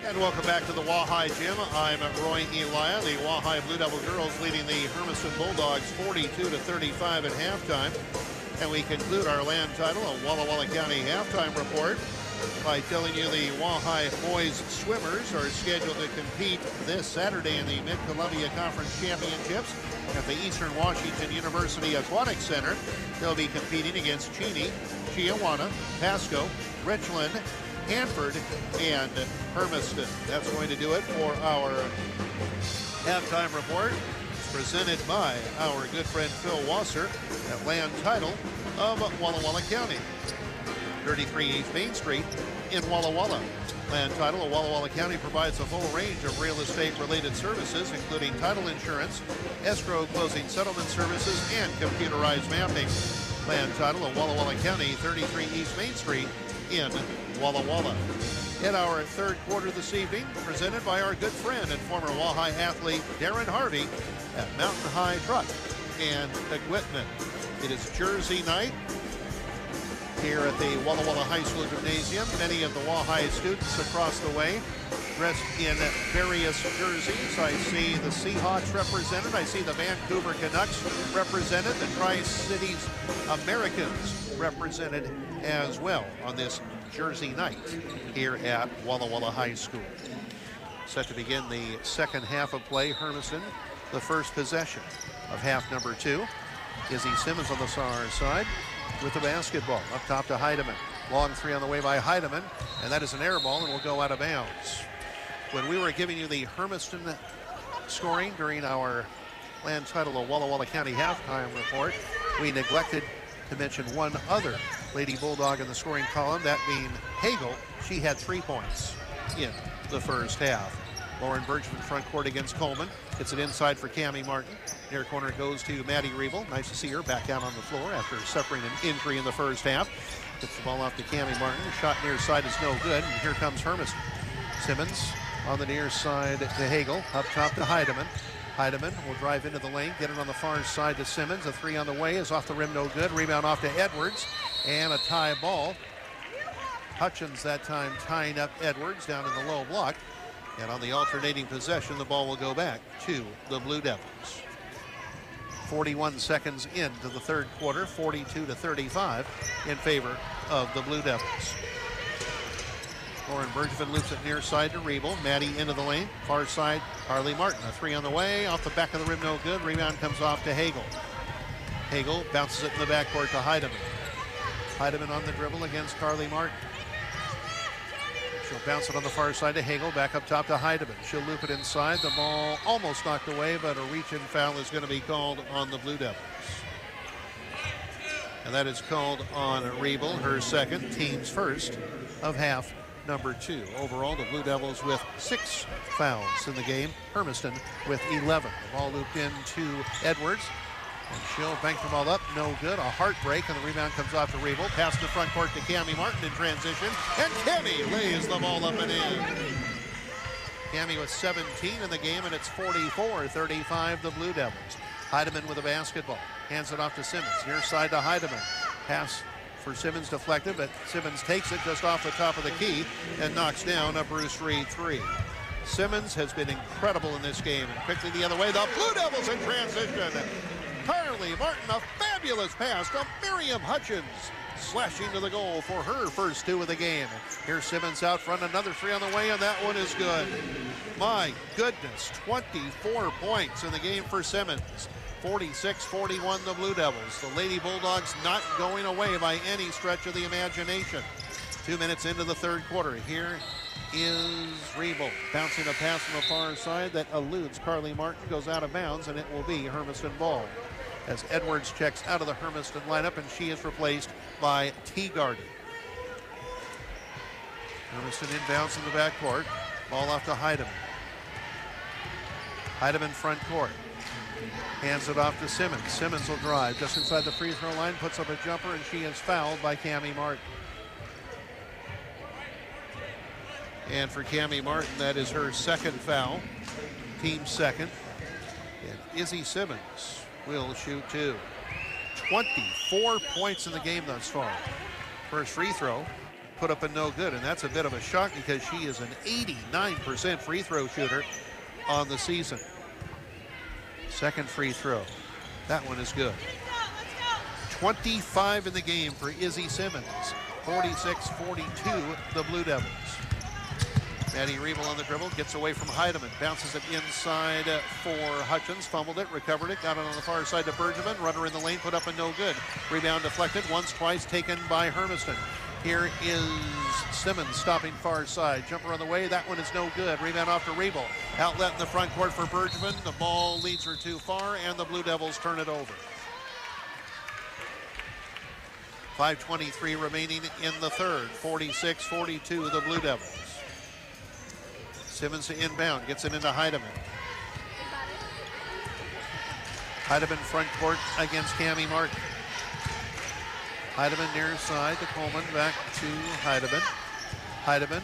And welcome back to the Wahai Gym. I'm Roy Elia. The Wahai Blue Devil girls leading the Hermiston Bulldogs 42-35 at halftime. And we conclude our land title, a Walla Walla County halftime report, by telling you the Wahai boys swimmers are scheduled to compete this Saturday in the Mid-Columbia Conference Championships at the Eastern Washington University Aquatic Center. They'll be competing against Cheney, Chiawana, Pasco, Richland, Hanford, and Hermiston. That's going to do it for our halftime report. It's presented by our good friend Phil Wasser at land title of Walla Walla County. 33 East Main Street in Walla Walla. Land title of Walla Walla County provides a full range of real estate related services, including title insurance, escrow closing settlement services, and computerized mapping. Land title of Walla Walla County, 33 East Main Street in Walla Walla. In our third quarter this evening, presented by our good friend and former Wahai athlete Darren Harvey at Mountain High Truck and Equipment. It is Jersey night here at the Walla Walla High School Gymnasium. Many of the Wahai students across the way dressed in various jerseys. I see the Seahawks represented. I see the Vancouver Canucks represented. The Tri-Cities Americans represented as well on this Jersey night here at Walla Walla High School. Set to begin the second half of play. Hermiston, the first possession of half number 2. Izzy Simmons on the far side with the basketball. Up top to Heidemann. Long three on the way by Heidemann, and that is an air ball and will go out of bounds. When we were giving you the Hermiston scoring during our land title of Walla Walla County halftime report, we neglected to mention one other Lady Bulldog in the scoring column, that being Hagel. She had 3 points in the first half. Lauren Bergman front court against Coleman. Gets it inside for Cammie Martin. Near corner goes to Maddie Revel. Nice to see her back out on the floor after suffering an injury in the first half. Gets the ball off to Cammie Martin. Shot near side is no good. And here comes Hermiston. Simmons on the near side to Hagel. Up top to Heidemann. Heidemann will drive into the lane, get it on the far side to Simmons. A three on the way is off the rim, no good. Rebound off to Edwards, and a tie ball. Hutchins that time tying up Edwards down in the low block. And on the alternating possession, the ball will go back to the Blue Devils. 41 seconds into the third quarter, 42-35 in favor of the Blue Devils. Lauren Bergevin loops it near side to Revel. Maddie into the lane. Far side, Carly Martin. A three on the way. Off the back of the rim, no good. Rebound comes off to Hagel. Hagel bounces it in the backcourt to Heidemann. Heidemann on the dribble against Carly Martin. She'll bounce it on the far side to Hagel. Back up top to Heidemann. She'll loop it inside. The ball almost knocked away, but a reach-in foul is going to be called on the Blue Devils. And that is called on Revel, her second, team's first of half number 2. Overall, the Blue Devils with 6 fouls in the game. Hermiston with 11. The ball looped into Edwards, and she'll bank the ball up. No good. A heartbreak, and the rebound comes off to Revel. Pass in the front court to Cammie Martin in transition, and Cammie lays the ball up and in. Cammie with 17 in the game, and it's 44-35 the Blue Devils. Heidemann with a basketball. Hands it off to Simmons. Near side to Heidemann. Pass for Simmons deflected, but Simmons takes it just off the top of the key and knocks down a Bruce Reed three. Simmons has been incredible in this game. And quickly the other way, the Blue Devils in transition. Carly Martin, a fabulous pass to Miriam Hutchins, slashing to the goal for her first two of the game. Here's Simmons out front, another three on the way, and that one is good. My goodness, 24 points in the game for Simmons. 46-41 the Blue Devils. The Lady Bulldogs not going away by any stretch of the imagination. 2 minutes into the third quarter. Here is Riebel bouncing a pass from the far side that eludes Carly Martin, goes out of bounds, and it will be Hermiston ball. As Edwards checks out of the Hermiston lineup, and she is replaced by Teagarden. Hermiston inbounds in the backcourt. Ball off to Heidemann. Heidemann front court. Hands it off to Simmons. Simmons will drive just inside the free throw line, puts up a jumper, and she is fouled by Cammie Martin. And for Cammie Martin, that is her second foul, team second. And Izzy Simmons will shoot two. 24 points in the game thus far. First free throw put up a no good, and that's a bit of a shock because she is an 89% free throw shooter on the season. Second free throw. That one is good. 25 in the game for Izzy Simmons. 46-42 the Blue Devils. Maddie Riebel on the dribble, gets away from Heidemann, bounces it inside for Hutchins, fumbled it, recovered it, got it on the far side to Bergevin, runner in the lane, put up a no good. Rebound deflected, once, twice, taken by Hermiston. Here is Simmons stopping far side, jumper on the way, that one is no good. Rebound off to Riebel, outlet in the front court for Bergevin, the ball leads her too far, and the Blue Devils turn it over. 5:23 remaining in the third, 46-42 the Blue Devils. Simmons to inbound, gets it into Heidemann. Heidemann front court against Cammie Martin. Heidemann near side to Coleman, back to Heidemann. Heidemann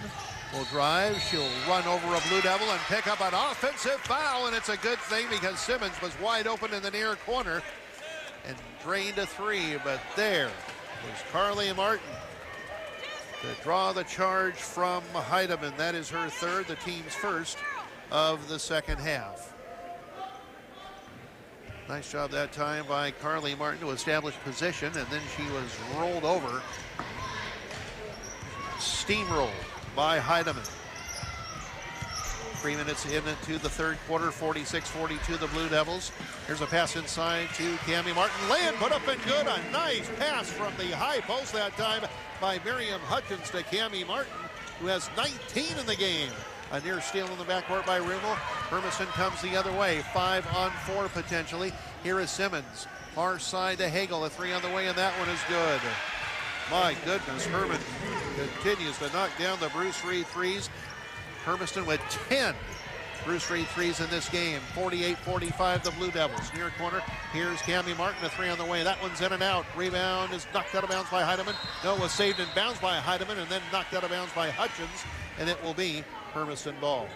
will drive, she'll run over a Blue Devil and pick up an offensive foul, and it's a good thing because Simmons was wide open in the near corner and drained a three, but there was Carly Martin to draw the charge from Heidemann. That is her third, the team's first of the second half. Nice job that time by Carly Martin to establish position, and then she was rolled over, steamrolled by Heidemann. 3 minutes into the third quarter, 46-42 the Blue Devils. Here's a pass inside to Cammie Martin. Lay it, put up and good. A nice pass from the high post that time by Miriam Hutchins to Cammie Martin, who has 19 in the game. A near steal in the backcourt by Rimmel. Hermiston comes the other way, 5-on-4 potentially. Here is Simmons, far side to Hagel, a three on the way, and that one is good. My goodness, Herman continues to knock down the Bruce Reed threes. Hermiston with 10 Bruce Reed threes in this game. 48-45 the Blue Devils. Near corner, here's Cammie Martin, a three on the way. That one's in and out. Rebound is knocked out of bounds by Heidemann. No, it was saved in bounds by Heidemann and then knocked out of bounds by Hutchins, and it will be Hermiston ball.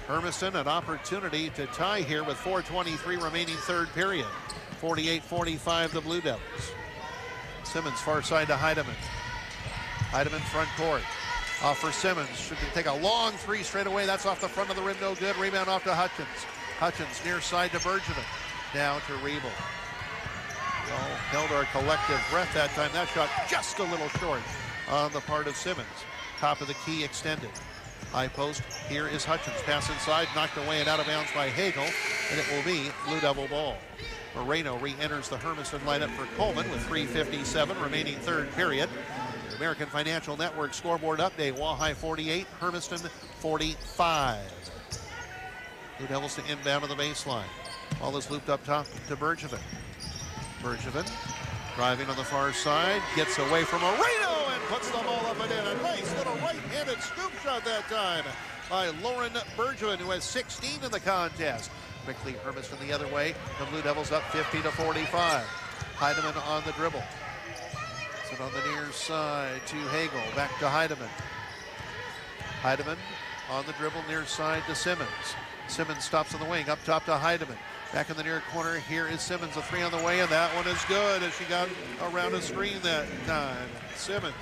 Hermiston an opportunity to tie here with 4:23 remaining third period. 48-45 the Blue Devils. Simmons far side to Heidemann. Heidemann front court. Off for Simmons. She can take a long three straight away. That's off the front of the rim, no good. Rebound off to Hutchins. Hutchins near side to Bergevin. Now to Riebel. We all held our collective breath that time. That shot just a little short on the part of Simmons. Top of the key extended. High post. Here is Hutchins. Pass inside, knocked away and out of bounds by Hagel, and it will be Blue Devil ball. Moreno re-enters the Hermiston lineup for Coleman with 3:57 remaining third period. American Financial Network scoreboard update. Walleye 48, Hermiston 45. Blue Devils to inbound on the baseline. Ball is looped up top to Bergevin. Bergevin driving on the far side, gets away from Moreno and puts the ball up and in. A nice little right-handed scoop shot that time by Lauren Bergevin, who has 16 in the contest. Quickly Hermiston the other way. The Blue Devils up 50-45. Heidemann on the dribble. It on the near side to Hagel, back to Heidemann. Heidemann on the dribble near side to Simmons. Simmons stops on the wing, up top to Heidemann. Back in the near corner, here is Simmons, a three on the way, and that one is good as she got around a screen that time. Simmons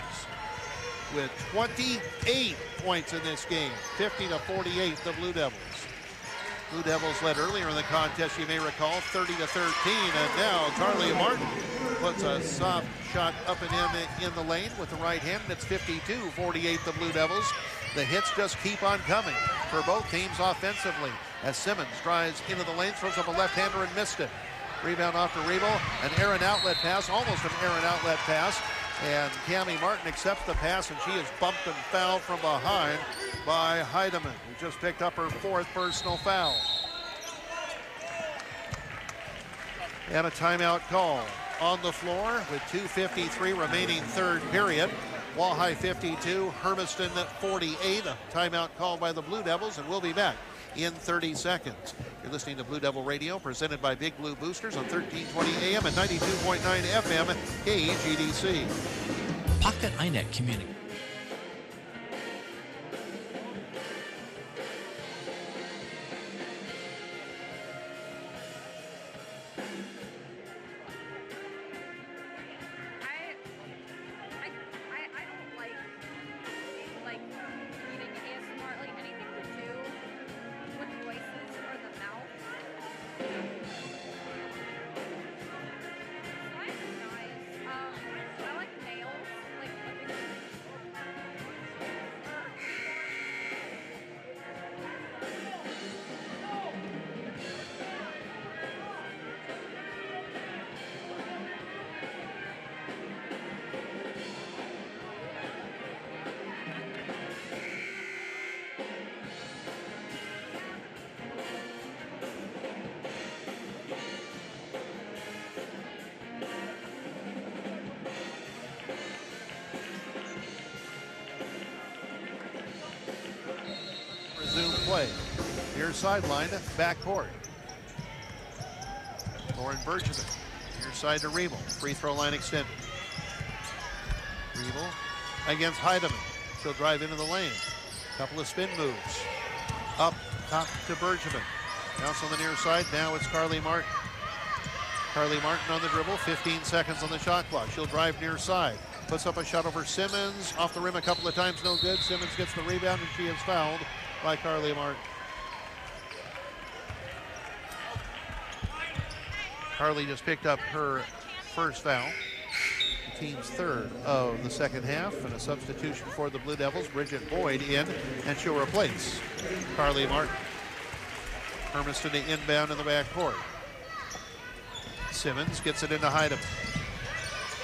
with 28 points in this game, 50-48, the Blue Devils. Blue Devils led earlier in the contest, you may recall, 30-13, and now Carly Martin puts a soft shot up and in the lane with the right hand, and it's 52-48, the Blue Devils. The hits just keep on coming for both teams offensively as Simmons drives into the lane, throws up a left-hander and missed it. Rebound off to Rebel, an errant outlet pass, almost an errant outlet pass, and Cammie Martin accepts the pass, and she is bumped and fouled from behind by Heidemann, who just picked up her 4th personal foul. And a timeout call on the floor with 2:53 remaining third period. Walleye 52, Hermiston 48. A timeout called by the Blue Devils, and we'll be back in 30 seconds. You're listening to Blue Devil Radio, presented by Big Blue Boosters on 1320 AM and 92.9 FM KGDC. Pocket iNet Community. Resume play. Near sideline, backcourt. Lauren Bergevin. Near side to Rebel. Free throw line extended. Rebel against Heidemann. She'll drive into the lane. Couple of spin moves. Up top to Bergevin. Bounce on the near side. Now it's Carly Martin. Carly Martin on the dribble. 15 seconds on the shot clock. She'll drive near side. Puts up a shot over Simmons. Off the rim a couple of times. No good. Simmons gets the rebound, and she is fouled by Carly Martin. Carly just picked up her first foul, the team's 3rd of the second half, and a substitution for the Blue Devils. Bridget Boyd in, and she'll replace Carly Martin. Hermiston to inbound in the backcourt. Simmons gets it into Heidemann.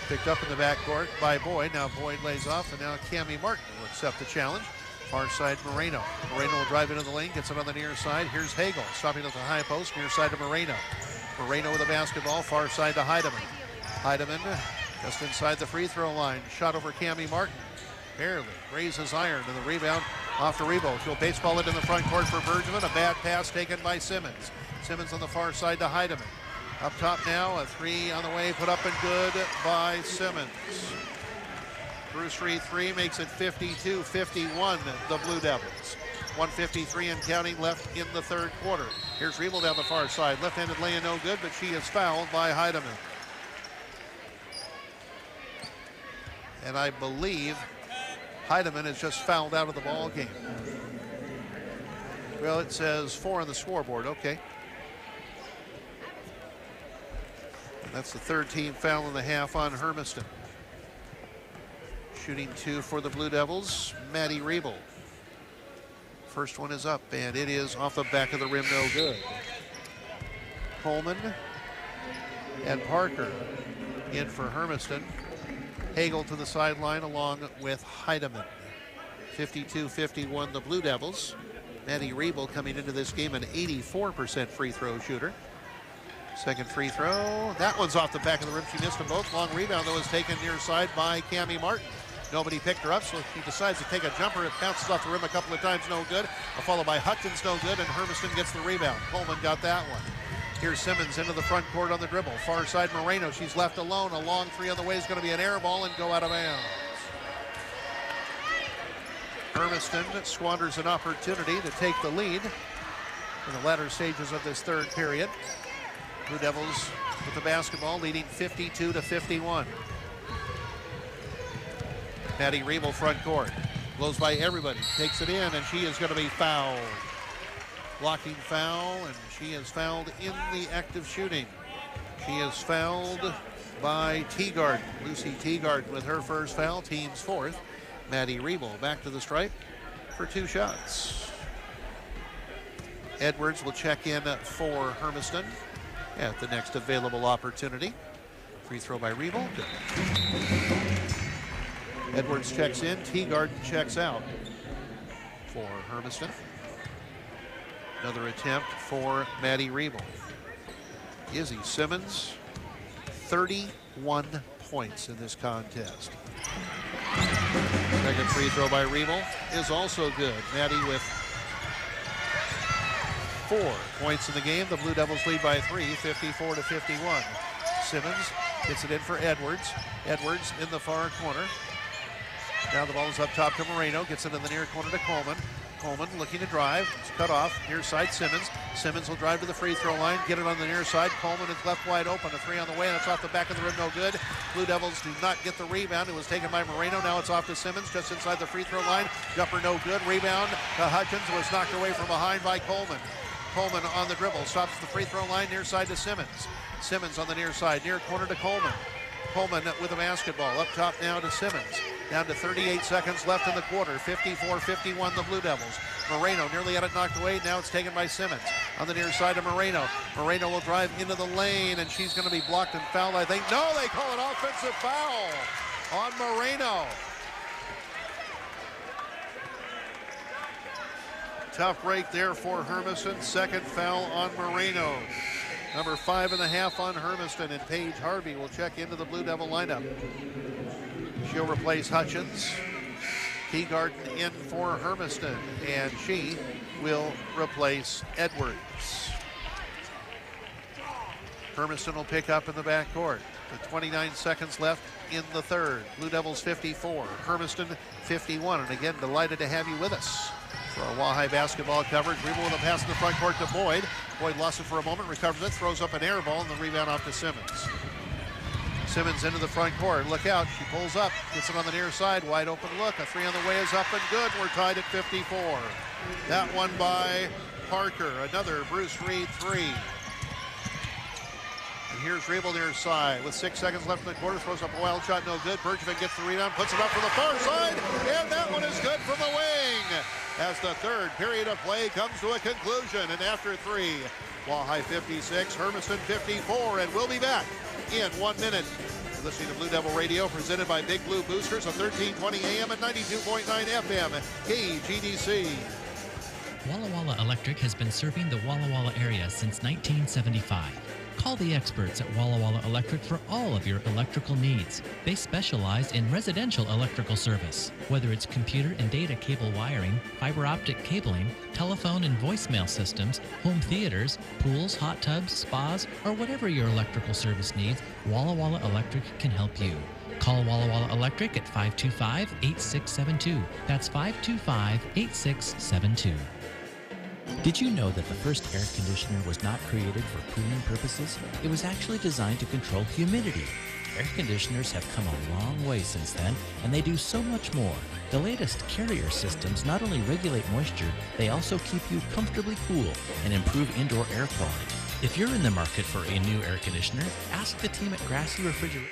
Picked up in the backcourt by Boyd. Now Boyd lays off, and now Cammie Martin will accept the challenge. Far side, Moreno. Moreno will drive into the lane, gets it on the near side. Here's Hagel, stopping at the high post, near side to Moreno. Moreno with the basketball, far side to Heidemann. Heidemann just inside the free throw line. Shot over Cammie Martin. Barely raises iron, and the rebound off to Rebo. She'll baseball it in the front court for Bergevin. A bad pass taken by Simmons. Simmons on the far side to Heidemann. Up top now, a three on the way, put up and good by Simmons. Bruce Reed 3 makes it 52-51, the Blue Devils. 1:53 and counting left in the third quarter. Here's Rebel down the far side. Left-handed lay-in no good, but she is fouled by Heidemann. And I believe Heidemann is just fouled out of the ball game. Well, it says 4 on the scoreboard. Okay. And that's the 3rd team foul in the half on Hermiston. Shooting 2 for the Blue Devils, Maddie Rebel. First one is up, and it is off the back of the rim, no good. Coleman and Parker in for Hermiston. Hagel to the sideline along with Heidemann. 52-51, the Blue Devils. Maddie Rebel coming into this game an 84% free throw shooter. Second free throw, that one's off the back of the rim. She missed them both. Long rebound, though, is taken near side by Cammie Martin. Nobody picked her up, so she decides to take a jumper. It bounces off the rim a couple of times, no good. Followed by Hutton's, no good, and Hermiston gets the rebound. Coleman got that one. Here's Simmons into the front court on the dribble. Far side, Moreno, she's left alone. A long three on the way is going to be an air ball and go out of bounds. Hermiston squanders an opportunity to take the lead. in the latter stages of this third period. Blue Devils with the basketball, leading 52-51. Maddie Riebel front court. Blows by everybody, takes it in, and she is going to be fouled. Blocking foul, and she is fouled in the act of shooting. She is fouled by Teagarden. Lucy Teagarden with her first foul, team's fourth. Maddie Riebel back to the stripe for 2 shots. Edwards will check in for Hermiston at the next available opportunity. Free throw by Riebel. Edwards checks in, Teagarden checks out for Hermiston. Another attempt for Maddie Riebel. Izzy Simmons, 31 points in this contest. Second free throw by Riebel is also good. Maddie with 4 points in the game. The Blue Devils lead by 3, 54-51. Simmons gets it in for Edwards. Edwards in the far corner. Now the ball is up top to Moreno. Gets it in the near corner to Coleman. Coleman looking to drive. It's cut off. Near side Simmons. Simmons will drive to the free throw line. Get it on the near side. Coleman is left wide open. A 3 on the way, and it's off the back of the rim. No good. Blue Devils do not get the rebound. It was taken by Moreno. Now it's off to Simmons just inside the free throw line. Jumper no good. Rebound to Hutchins. Was knocked away from behind by Coleman. Coleman on the dribble. Stops the free throw line. Near side to Simmons. Simmons on the near side. Near corner to Coleman. Coleman with the basketball. Up top now to Simmons. Down to 38 seconds left in the quarter. 54-51 the Blue Devils. Moreno nearly had it knocked away. Now it's taken by Simmons. On the near side to Moreno. Moreno will drive into the lane, and she's going to be blocked and fouled, I think. No, they call an offensive foul on Moreno. Tough break there for Hermiston. Second foul on Moreno. Number 5.5 on Hermiston, and Paige Harvey will check into the Blue Devil lineup. She'll replace Hutchins. Teagarden in for Hermiston, and she will replace Edwards. Hermiston will pick up in the backcourt. With 29 seconds left in the third. Blue Devils 54, Hermiston 51. And again, delighted to have you with us for our Wahai basketball coverage. Riebel with a pass in the front court to Boyd. Boyd lost it for a moment, recovers it, throws up an air ball, and the rebound off to Simmons. Simmons into the front court. Look out. She pulls up. Gets it on the near side. Wide open look. A 3 on the way is up and good. We're tied at 54. That one by Parker. Another Bruce Reed 3. And here's Riebel near side with 6 seconds left in the quarter. Throws up a wild shot. No good. Bergevin gets the rebound. Puts it up from the far side. And that one is good from the wing. As the third period of play comes to a conclusion. And after 3, Wahai 56, Hermiston 54. And we'll be back in 1 minute. You're listening to Blue Devil Radio, presented by Big Blue Boosters on 1320 AM and 92.9 FM, KGDC. Walla Walla Electric has been serving the Walla Walla area since 1975. Call the experts at Walla Walla Electric for all of your electrical needs. They specialize in residential electrical service. Whether it's computer and data cable wiring, fiber optic cabling, telephone and voicemail systems, home theaters, pools, hot tubs, spas, or whatever your electrical service needs, Walla Walla Electric can help you. Call Walla Walla Electric at 525-8672. That's 525-8672. Did you know that the first air conditioner was not created for cooling purposes? It was actually designed to control humidity. Air conditioners have come a long way since then, and they do so much more. The latest Carrier systems not only regulate moisture, they also keep you comfortably cool and improve indoor air quality. If you're in the market for a new air conditioner, ask the team at Grassy Refrigerator.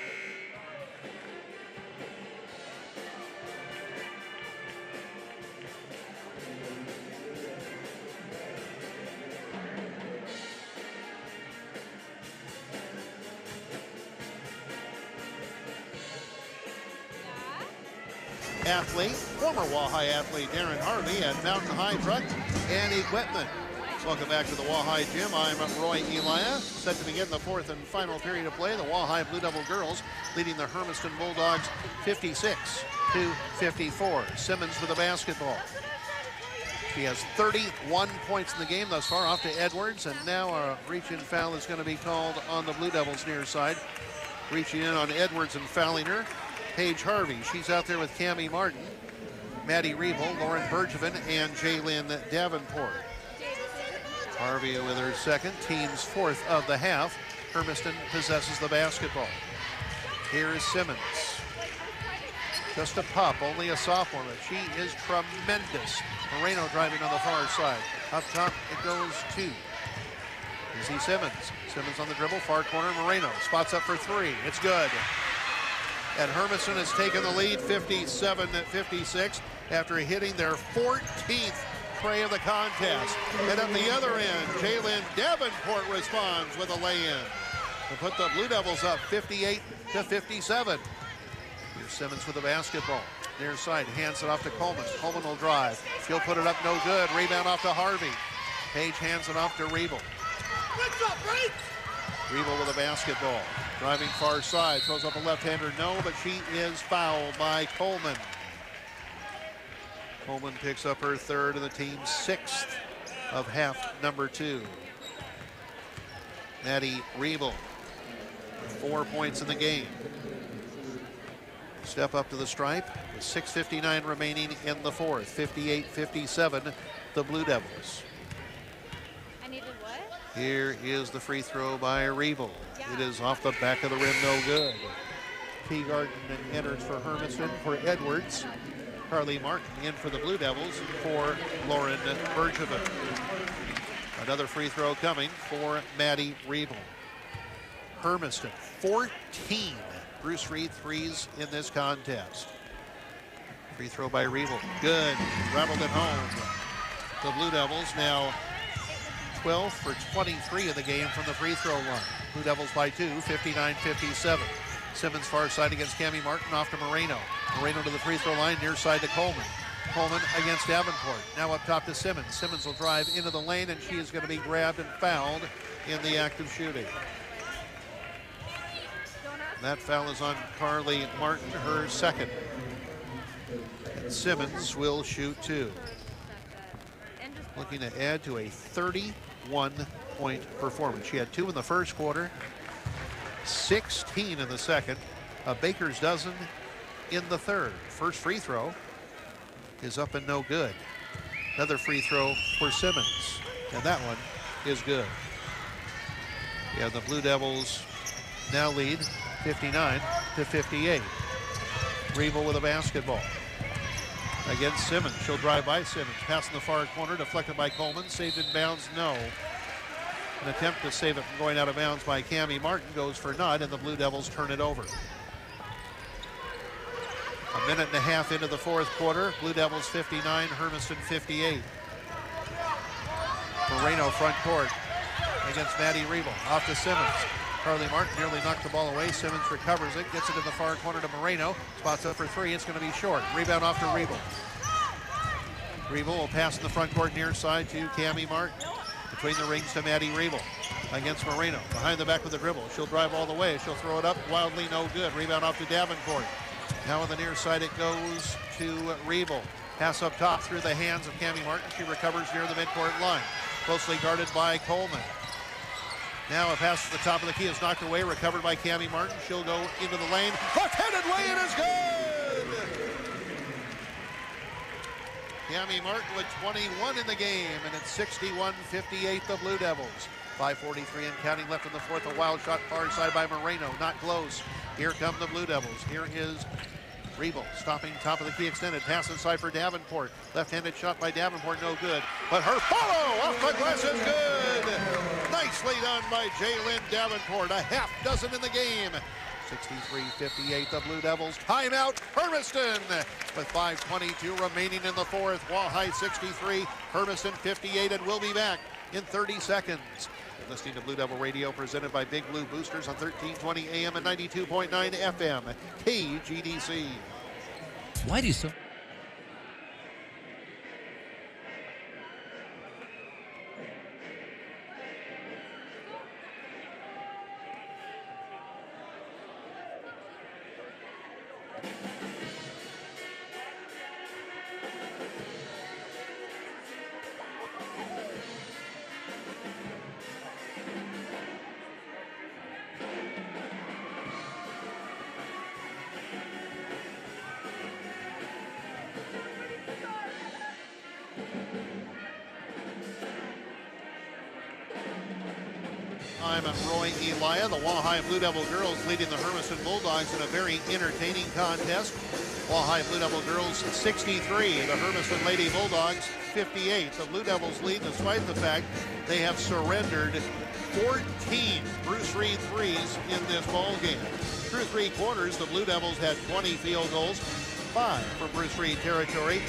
Athlete, former Wahai athlete Darren Harvey at Mountain High Truck and Equipment. Welcome back to the Wahai Gym. I'm Roy Elia. Set to begin the fourth and final period of play. The Wahai Blue Devil girls leading the Hermiston Bulldogs 56-54. Simmons with the basketball. She has 31 points in the game thus far, off to Edwards, and now a reach-in foul is going to be called on the Blue Devils near side. Reaching in on Edwards and fouling her, Paige Harvey. She's out there with Cammie Martin, Maddie Riebel, Lauren Bergevin, and Jaylyn Davenport. Harvey with her second, team's fourth of the half. Hermiston possesses the basketball. Here is Simmons. Just a pup, only a sophomore, but she is tremendous. Moreno driving on the far side. Up top, it goes to Izzy Simmons. Simmons on the dribble, far corner, Moreno. Spots up for three. It's good. And Hermiston has taken the lead 57-56 after hitting their 14th tray of the contest. And at the other end, Jalen Davenport responds with a lay-in to put the Blue Devils up 58-57. Here's Simmons with the basketball. Near side, hands it off to Coleman. Coleman will drive. She'll put it up, no good. Rebound off to Harvey. Page hands it off to Riebel. Riebel with a basketball. Driving far side, throws up a left-hander, no, but she is fouled by Coleman. Coleman picks up her third and the team's sixth of half number 2. Maddie Riebel, 4 points in the game. Step up to the stripe with 6:59 remaining in the fourth. 58-57, the Blue Devils. I needed what? Here is the free throw by Riebel. It is off the back of the rim, no good. Teagarden enters for Hermiston for Edwards. Carly Martin in for the Blue Devils for Lauren Bergevin. Another free throw coming for Maddie Riebel. Hermiston, 14 Bruce Reed threes in this contest. Free throw by Riebel, good, rattled it home. The Blue Devils now 12 for 23 in the game from the free throw line. Blue Devils by 2, 59-57. Simmons far side against Cammie Martin, off to Moreno. Moreno to the free throw line, near side to Coleman. Coleman against Davenport. Now up top to Simmons. Simmons will drive into the lane, and she is going to be grabbed and fouled in the act of shooting. That foul is on Carly Martin, her second. And Simmons will shoot 2. Looking to add to a 31-point performance. She had 2 in the first quarter, 16 in the second, a baker's dozen in the third. First free throw is up and no good. Another free throw for Simmons, and that one is good. Yeah, the Blue Devils now lead 59-58. Riebel with a basketball against Simmons. She'll drive by Simmons. Pass in the far corner, deflected by Coleman. Saved in bounds, no. An attempt to save it from going out of bounds by Cammie Martin goes for naught, and the Blue Devils turn it over. A minute and a half into the fourth quarter. Blue Devils 59, Hermiston 58. Moreno front court against Maddie Riebel. Off to Simmons. Carly Martin nearly knocked the ball away. Simmons recovers it, gets it in the far corner to Moreno. Spots up for three. It's going to be short. Rebound off to Riebel. Riebel will pass in the front court near side to Cammie Martin. Between the rings to Maddie Riebel against Moreno. Behind the back with the dribble. She'll drive all the way. She'll throw it up. Wildly no good. Rebound off to Davenport. Now on the near side it goes to Riebel. Pass up top through the hands of Cammie Martin. She recovers near the midcourt line. Closely guarded by Coleman. Now a pass to the top of the key is knocked away, recovered by Cammie Martin. She'll go into the lane. Left-handed lay-in is good! Cammie Martin with 21 in the game, and it's 61-58 the Blue Devils. 5:43 and counting left in the fourth. A wild shot far side by Moreno, not close. Here come the Blue Devils. Here is Riebel stopping top of the key extended. Pass inside for Davenport. Left-handed shot by Davenport, no good. But her follow off the glass is good. Nicely done by Jalen Davenport. A half dozen in the game. 63-58 the Blue Devils. Timeout Hermiston with 5:22 remaining in the fourth. Walleye 63, Hermiston 58, and we'll be back in 30 seconds. Listening to Blue Devil Radio presented by Big Blue Boosters on 1320 AM and 92.9 FM, KGDC. Why do so? I'm Roy Elia. The Walleye Blue Devil girls leading the Hermiston Bulldogs in a very entertaining contest. Walleye Blue Devil girls 63, the Hermiston Lady Bulldogs 58. The Blue Devils lead despite the fact they have surrendered 14 Bruce Reed threes in this ball game. Through three quarters, the Blue Devils had 20 field goals, 5 from Bruce Reed territory.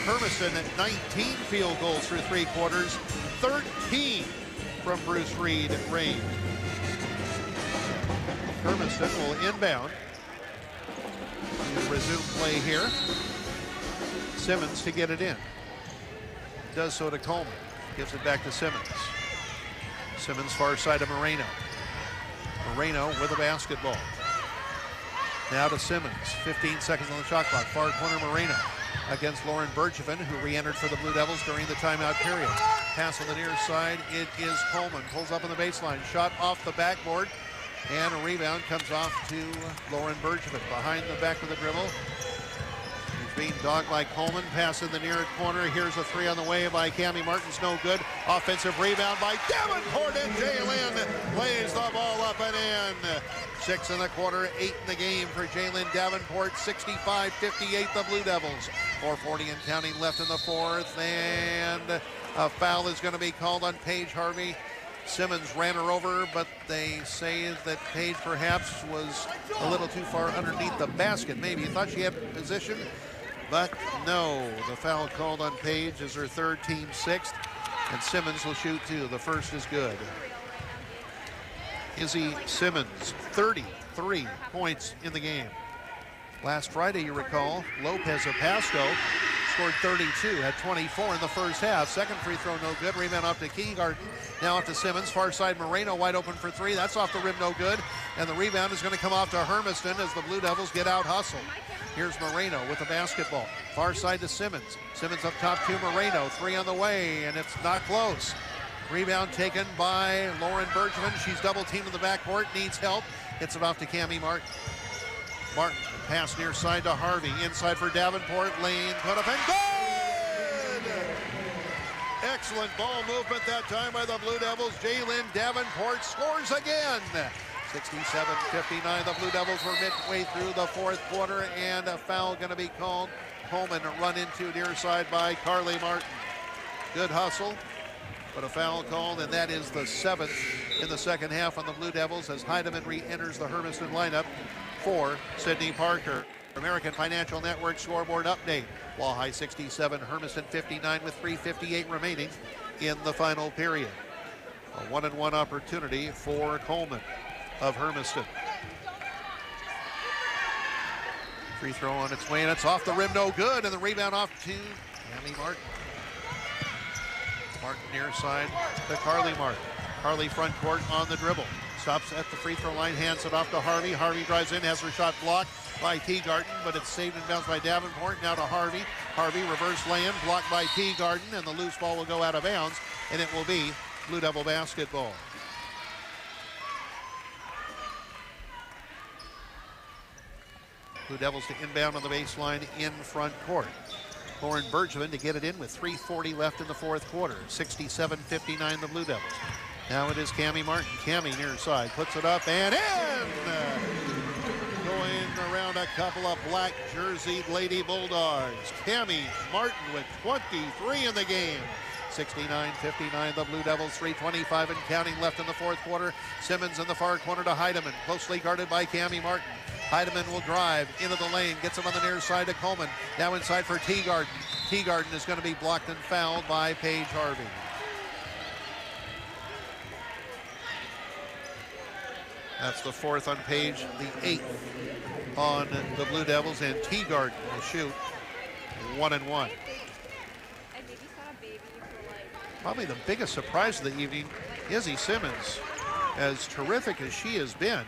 Hermiston at 19 field goals through three quarters, 13 from Bruce Reed range. Hermiston will inbound. Resume play here. Simmons to get it in. Does so to Coleman. Gives it back to Simmons. Simmons far side of Moreno. Moreno with a basketball. Now to Simmons. 15 seconds on the shot clock. Far corner Moreno against Lauren Bergevin, who re-entered for the Blue Devils during the timeout period. Pass on the near side. It is Coleman. Pulls up on the baseline. Shot off the backboard. And a rebound comes off to Lauren Bergevin. Behind the back of the dribble. He's being dogged by Coleman. Pass in the near corner. Here's a three on the way by Cammie Martin's no good. Offensive rebound by Davenport, and Jalen plays the ball up and in. 6 in the quarter, 8 in the game for Jalen Davenport. 65-58 the Blue Devils. 4:40 and counting left in the fourth, and a foul is going to be called on Paige Harvey. Simmons ran her over, but they say that Paige perhaps was a little too far underneath the basket. Maybe he thought she had position, but no. The foul called on Paige is her third, team sixth, and Simmons will shoot two. The first is good. Izzy Simmons, 33 points in the game. Last Friday, you recall, Lopez of Pasco scored 32, had 24 in the first half. Second free throw, no good. Rebound off to Keygarden. Now off to Simmons. Far side, Moreno wide open for three. That's off the rim, no good. And the rebound is going to come off to Hermiston as the Blue Devils get out hustled. Here's Moreno with the basketball. Far side to Simmons. Simmons up top to Moreno. Three on the way, and it's not close. Rebound taken by Lauren Bergevin. She's double teamed in the backcourt, needs help. Hits it off to Cammie Martin. Martin, pass near side to Harvey. Inside for Davenport. Lane put up and good! Excellent ball movement that time by the Blue Devils. Jalen Davenport scores again. 67-59. The Blue Devils were midway through the fourth quarter, and a foul going to be called. Coleman run into near side by Carly Martin. Good hustle, but a foul called, and that is the 7th in the second half on the Blue Devils as Heidemann re-enters the Hermiston lineup for Sydney Parker. American Financial Network scoreboard update. Walleye 67, Hermiston 59 with 3:58 remaining in the final period. A 1-and-1 opportunity for Coleman of Hermiston. Free throw on its way, and it's off the rim, no good, and the rebound off to Cammie Martin. Martin near side to Carly Martin. Carly front court on the dribble. Stops at the free throw line, hands it off to Harvey. Harvey drives in, has her shot blocked by Teagarden, but it's saved and bounced by Davenport. Now to Harvey. Harvey reverse lay-in, blocked by Teagarden, and the loose ball will go out of bounds, and it will be Blue Devil basketball. Blue Devils to inbound on the baseline in front court. Lauren Bergevin to get it in with 3:40 left in the fourth quarter. 67-59 the Blue Devils. Now it is Cammie Martin. Cammie near side, puts it up and in! Going around a couple of black jerseyed Lady Bulldogs. Cammie Martin with 23 in the game. 69-59 the Blue Devils, 3:25 and counting left in the fourth quarter. Simmons in the far corner to Heidemann, closely guarded by Cammie Martin. Heidemann will drive into the lane, gets him on the near side to Coleman. Now inside for Teagarden. Teagarden is going to be blocked and fouled by Paige Harvey. That's the fourth on Paige, the 8th on the Blue Devils, and Teagarden will shoot 1-and-1. Probably the biggest surprise of the evening, Izzy Simmons. As terrific as she has been,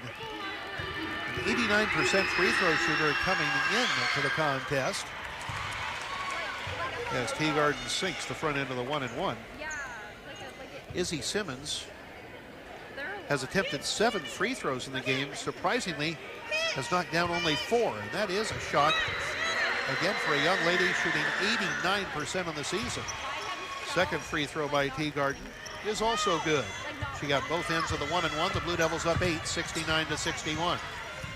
an 89% free throw shooter coming into the contest. As Teagarden sinks the front end of the 1-and-1. Izzy Simmons has attempted 7 free throws in the game. Surprisingly, has knocked down only 4, and that is a shock. Again, for a young lady shooting 89% on the season. Second free throw by Teagarden is also good. She got both ends of the 1-and-1. The Blue Devils up 8, 69-61.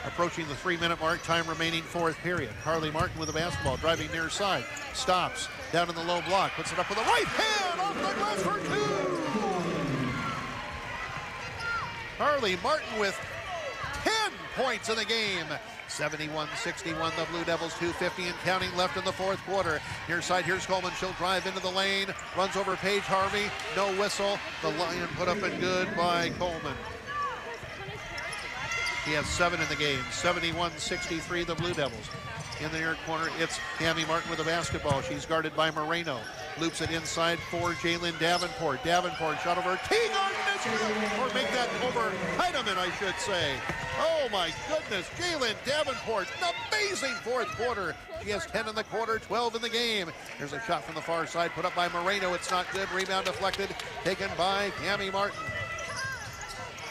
Approaching the 3-minute mark, time remaining, fourth period. Carly Martin with the basketball, driving near side. Stops, down in the low block, puts it up with the right hand, off the glass for two! Carly Martin with 10 points in the game. 71-61, the Blue Devils, 2:50 and counting left in the fourth quarter. Near side, here's Coleman. She'll drive into the lane, runs over Paige Harvey. No whistle. The Lion put up and good by Coleman. He has 7 in the game. 71-63, the Blue Devils. In the near corner, it's Cami Martin with the basketball. She's guarded by Moreno. Loops it inside for Jalen Davenport. Davenport shot over Teagarden, or make that over Heidemann, I should say. Oh my goodness, Jalen Davenport, an amazing fourth quarter. She has 10 in the quarter, 12 in the game. There's a shot from the far side, put up by Moreno. It's not good. Rebound deflected, taken by Cami Martin.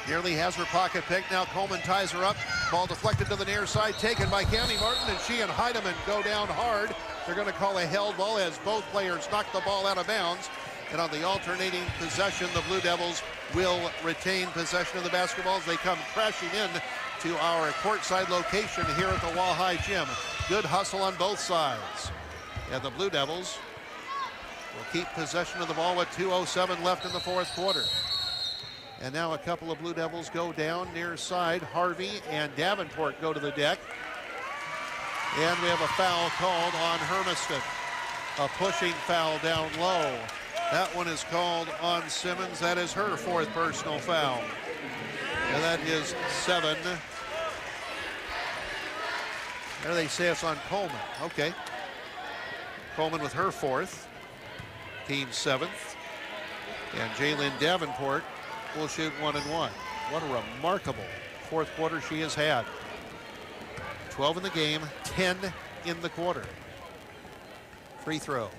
Nearly has her pocket picked. Now Coleman ties her up. Ball deflected to the near side, taken by Cami Martin, and she and Heidemann go down hard. They're going to call a held ball as both players knock the ball out of bounds. And on the alternating possession, the Blue Devils will retain possession of the basketball as they come crashing in to our courtside location here at the Wahai Gym. Good hustle on both sides. And the Blue Devils will keep possession of the ball with 2:07 left in the fourth quarter. And now a couple of Blue Devils go down near side. Harvey and Davenport go to the deck. And we have a foul called on Hermiston. A pushing foul down low. That one is called on Simmons. That is her fourth personal foul. And that is 7. There they say it's on Coleman. Okay. Coleman with her fourth. Team 7th. And Jalen Davenport will shoot 1-and-1. What a remarkable fourth quarter she has had. 12 in the game, 10 in the quarter. Free throw.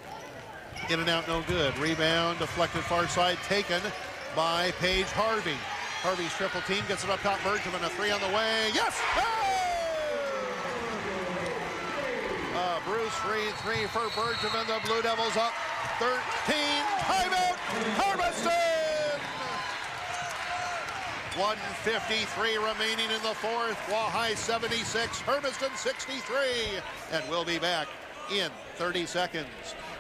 In and out, no good. Rebound, deflected far side, taken by Paige Harvey. Harvey's triple team gets it up top. Bergman, a 3 on the way. Yes! Bruce Reed, 3 for Bergman. The Blue Devils up 13. Timeout, Hermiston! 1:53 remaining in the fourth. Wahai 76, Hermiston 63. And we'll be back in 30 seconds.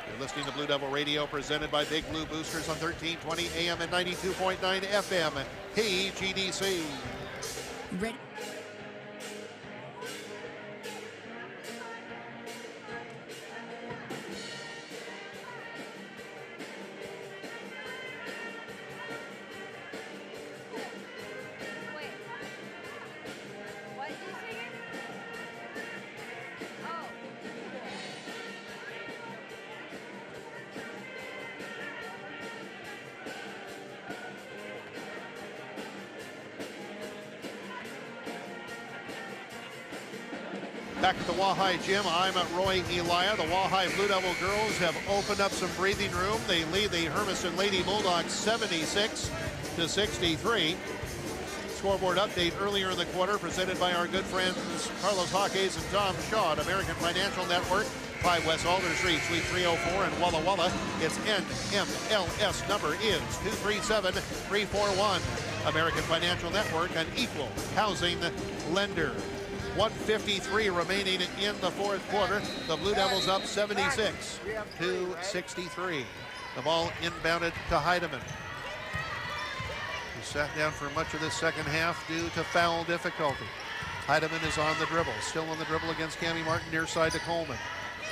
You're listening to Blue Devil Radio, presented by Big Blue Boosters on 1320 AM and 92.9 FM. KGDC. Ready. Back at the Wahai Gym, I'm at Roy Elia. The Wahai Blue Devil girls have opened up some breathing room. They lead the Hermiston Lady Bulldogs 76-63. Scoreboard update earlier in the quarter presented by our good friends Carlos Hawkes and Tom Shaw at American Financial Network, 5 West Alder Street, Suite 304 in Walla Walla. Its NMLS number is 237341. American Financial Network, an equal housing lender. 1:53 remaining in the fourth quarter. The Blue Devils up 76-63. The ball inbounded to Heidemann, who sat down for much of this second half due to foul difficulty. Heidemann is on the dribble, still on the dribble against Cami Martin, near side to Coleman.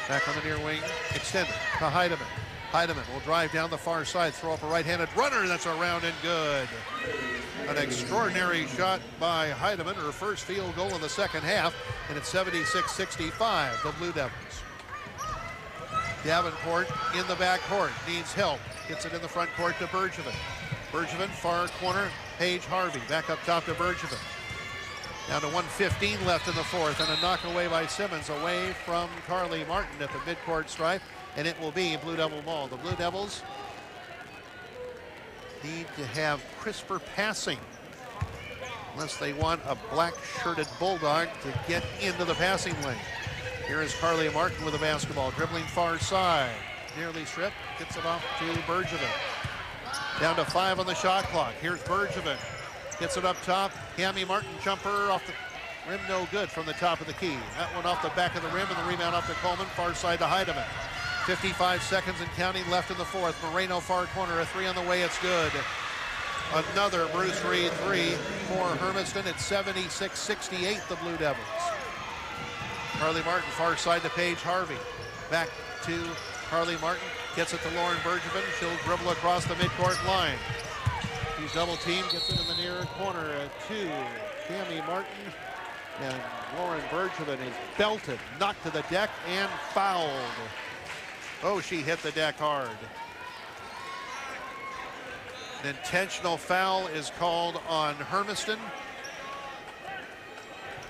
Back on the near wing, extended to Heidemann. Heidemann will drive down the far side, throw up a right-handed runner. That's around and good. An extraordinary shot by Heidemann, her first field goal in the second half, and it's 76-65, the Blue Devils. Davenport in the back court, needs help. Gets it in the front court to Bergevin. Bergevin, far corner, Paige Harvey. Back up top to Bergevin. Down to 1:15 left in the fourth, and a knock away by Simmons, away from Carly Martin at the midcourt stripe, and it will be Blue Devil ball. The Blue Devils need to have crisper passing unless they want a black-shirted Bulldog to get into the passing lane. Here is Carly Martin with the basketball, dribbling far side. Nearly stripped, gets it off to Bergevin. Down to 5 on the shot clock. Here's Bergevin. Gets it up top. Cami Martin jumper off the rim, no good from the top of the key. That one off the back of the rim, and the rebound up to Coleman, far side to Heidemann. 55 seconds and counting left in the fourth. Moreno far corner, a three on the way, it's good. Another Bruce Reed three for Hermiston. It's 76-68, the Blue Devils. Harley Martin far side to Paige Harvey. Back to Harley Martin, gets it to Lauren Bergevin. She'll dribble across the midcourt line. He's double teamed, gets it in the near corner to Cami Martin. And Lauren Bergevin is belted, knocked to the deck, and fouled. Oh, she hit the deck hard. An intentional foul is called on Hermiston.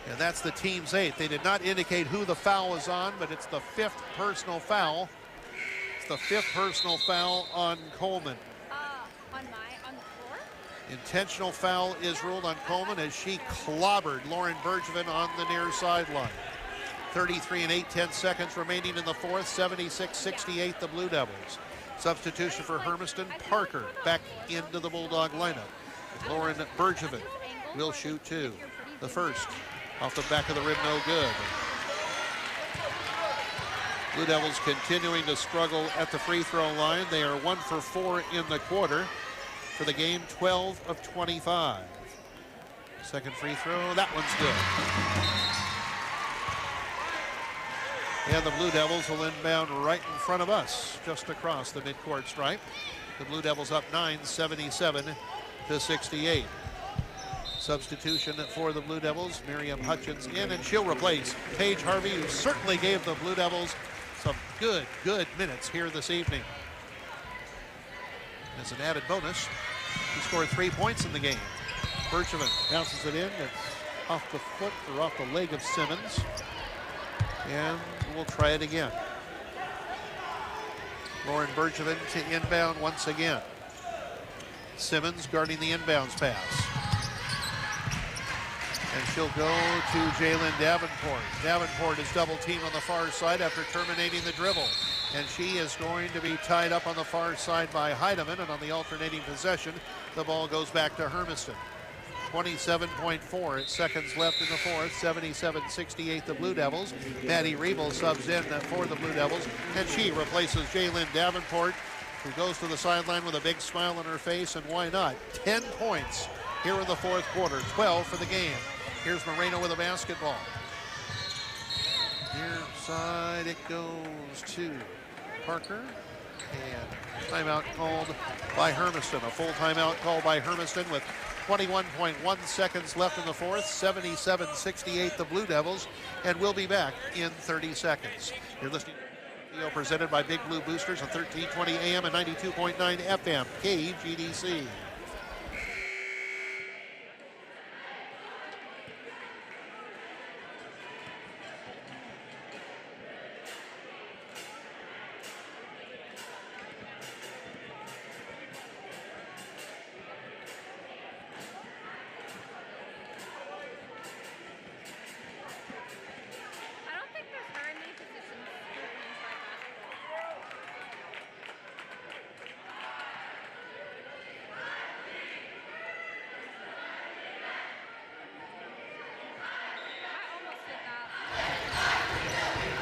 And that's the team's 8th. They did not indicate who the foul was on, but it's the 5th personal foul. It's the 5th personal foul on Coleman. On the floor? Intentional foul is ruled on Coleman as she clobbered Lauren Bergevin on the near sideline. 33 and 8/10 seconds remaining in the fourth. 76-68, the Blue Devils. Substitution for Hermiston, Parker back into the Bulldog lineup. Lauren Bergevin will shoot 2. The first off the back of the rim, no good. Blue Devils continuing to struggle at the free throw line. They are 1 for 4 in the quarter. For the game, 12 of 25. Second free throw, that one's good. And the Blue Devils will inbound right in front of us, just across the midcourt stripe. The Blue Devils up 9, 77-68. Substitution for the Blue Devils, Miriam Hutchins in, and she'll replace Paige Harvey, who certainly gave the Blue Devils some good minutes here this evening. As an added bonus, he scored 3 points in the game. Bergevin bounces it in. It's off the foot or off the leg of Simmons. And we'll try it again. Lauren Bergevin to inbound once again. Simmons guarding the inbounds pass. And she'll go to Jalen Davenport. Davenport is double teamed on the far side after terminating the dribble. And she is going to be tied up on the far side by Heidemann, and on the alternating possession, the ball goes back to Hermiston. 27.4 seconds left in the fourth. 77-68, the Blue Devils. Maddie Riebel subs in for the Blue Devils, and she replaces Jalen Davenport, who goes to the sideline with a big smile on her face, and why not? 10 points here in the fourth quarter, 12 for the game. Here's Moreno with a basketball. Near side, it goes to Parker, and timeout called by Hermiston. A full timeout called by Hermiston with 21.1 seconds left in the fourth. 77-68, the Blue Devils, and we'll be back in 30 seconds. You're listening to video presented by Big Blue Boosters on 1320 AM and 92.9 FM, KGDC.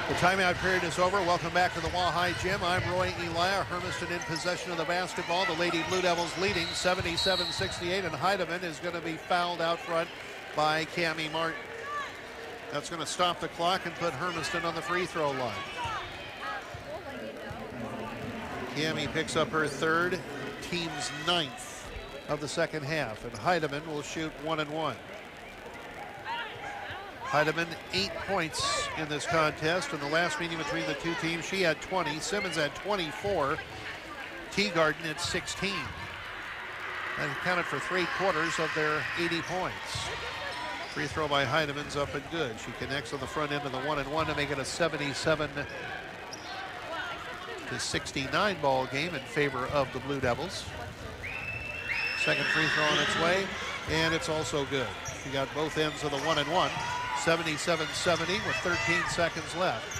The timeout period is over. Welcome back to the Wahai Gym. I'm Roy Elia. Hermiston in possession of the basketball. The Lady Blue Devils leading 77-68, and Heidemann is going to be fouled out front by Cami Martin. That's going to stop the clock and put Hermiston on the free throw line. Cami picks up her third, team's 9th of the second half, and Heidemann will shoot 1 and 1. Heidemann 8 points in this contest. In the last meeting between the two teams, she had 20. Simmons had 24. Teagarden at 16. That accounted for 3/4 of their 80 points. Free throw by Heidemann's up and good. She connects on the front end of the 1 and 1 to make it a 77-69 ball game in favor of the Blue Devils. Second free throw on its way, and it's also good. She got both ends of the 1 and 1. 77-70 with 13 seconds left.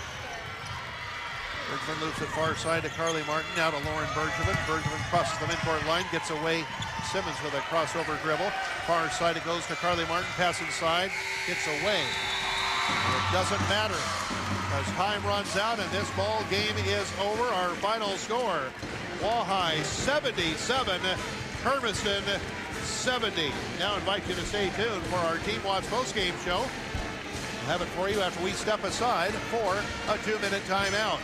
Bergevin loops it far side to Carly Martin. Now to Lauren Bergevin. Bergevin crosses the midcourt line, gets away. Simmons with a crossover dribble. Far side it goes to Carly Martin. Pass inside, gets away. It doesn't matter as time runs out and this ball game is over. Our final score, Wahai 77, Hermiston 70. Now invite you to stay tuned for our Team Watch postgame show. We'll have it for you after we step aside for a 2-minute timeout.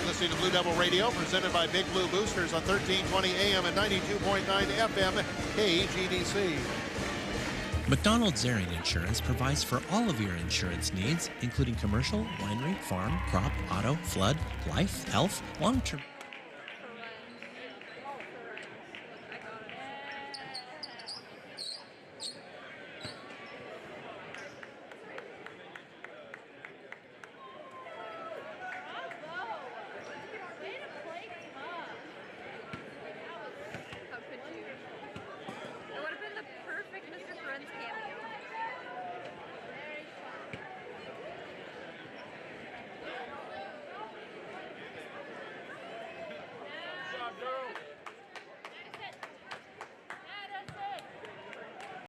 Listening to Blue Devil Radio, presented by Big Blue Boosters on 1320 AM and 92.9 FM KGDC. McDonald's Airing Insurance provides for all of your insurance needs, including commercial, winery, farm, crop, auto, flood, life, health, long-term. Go!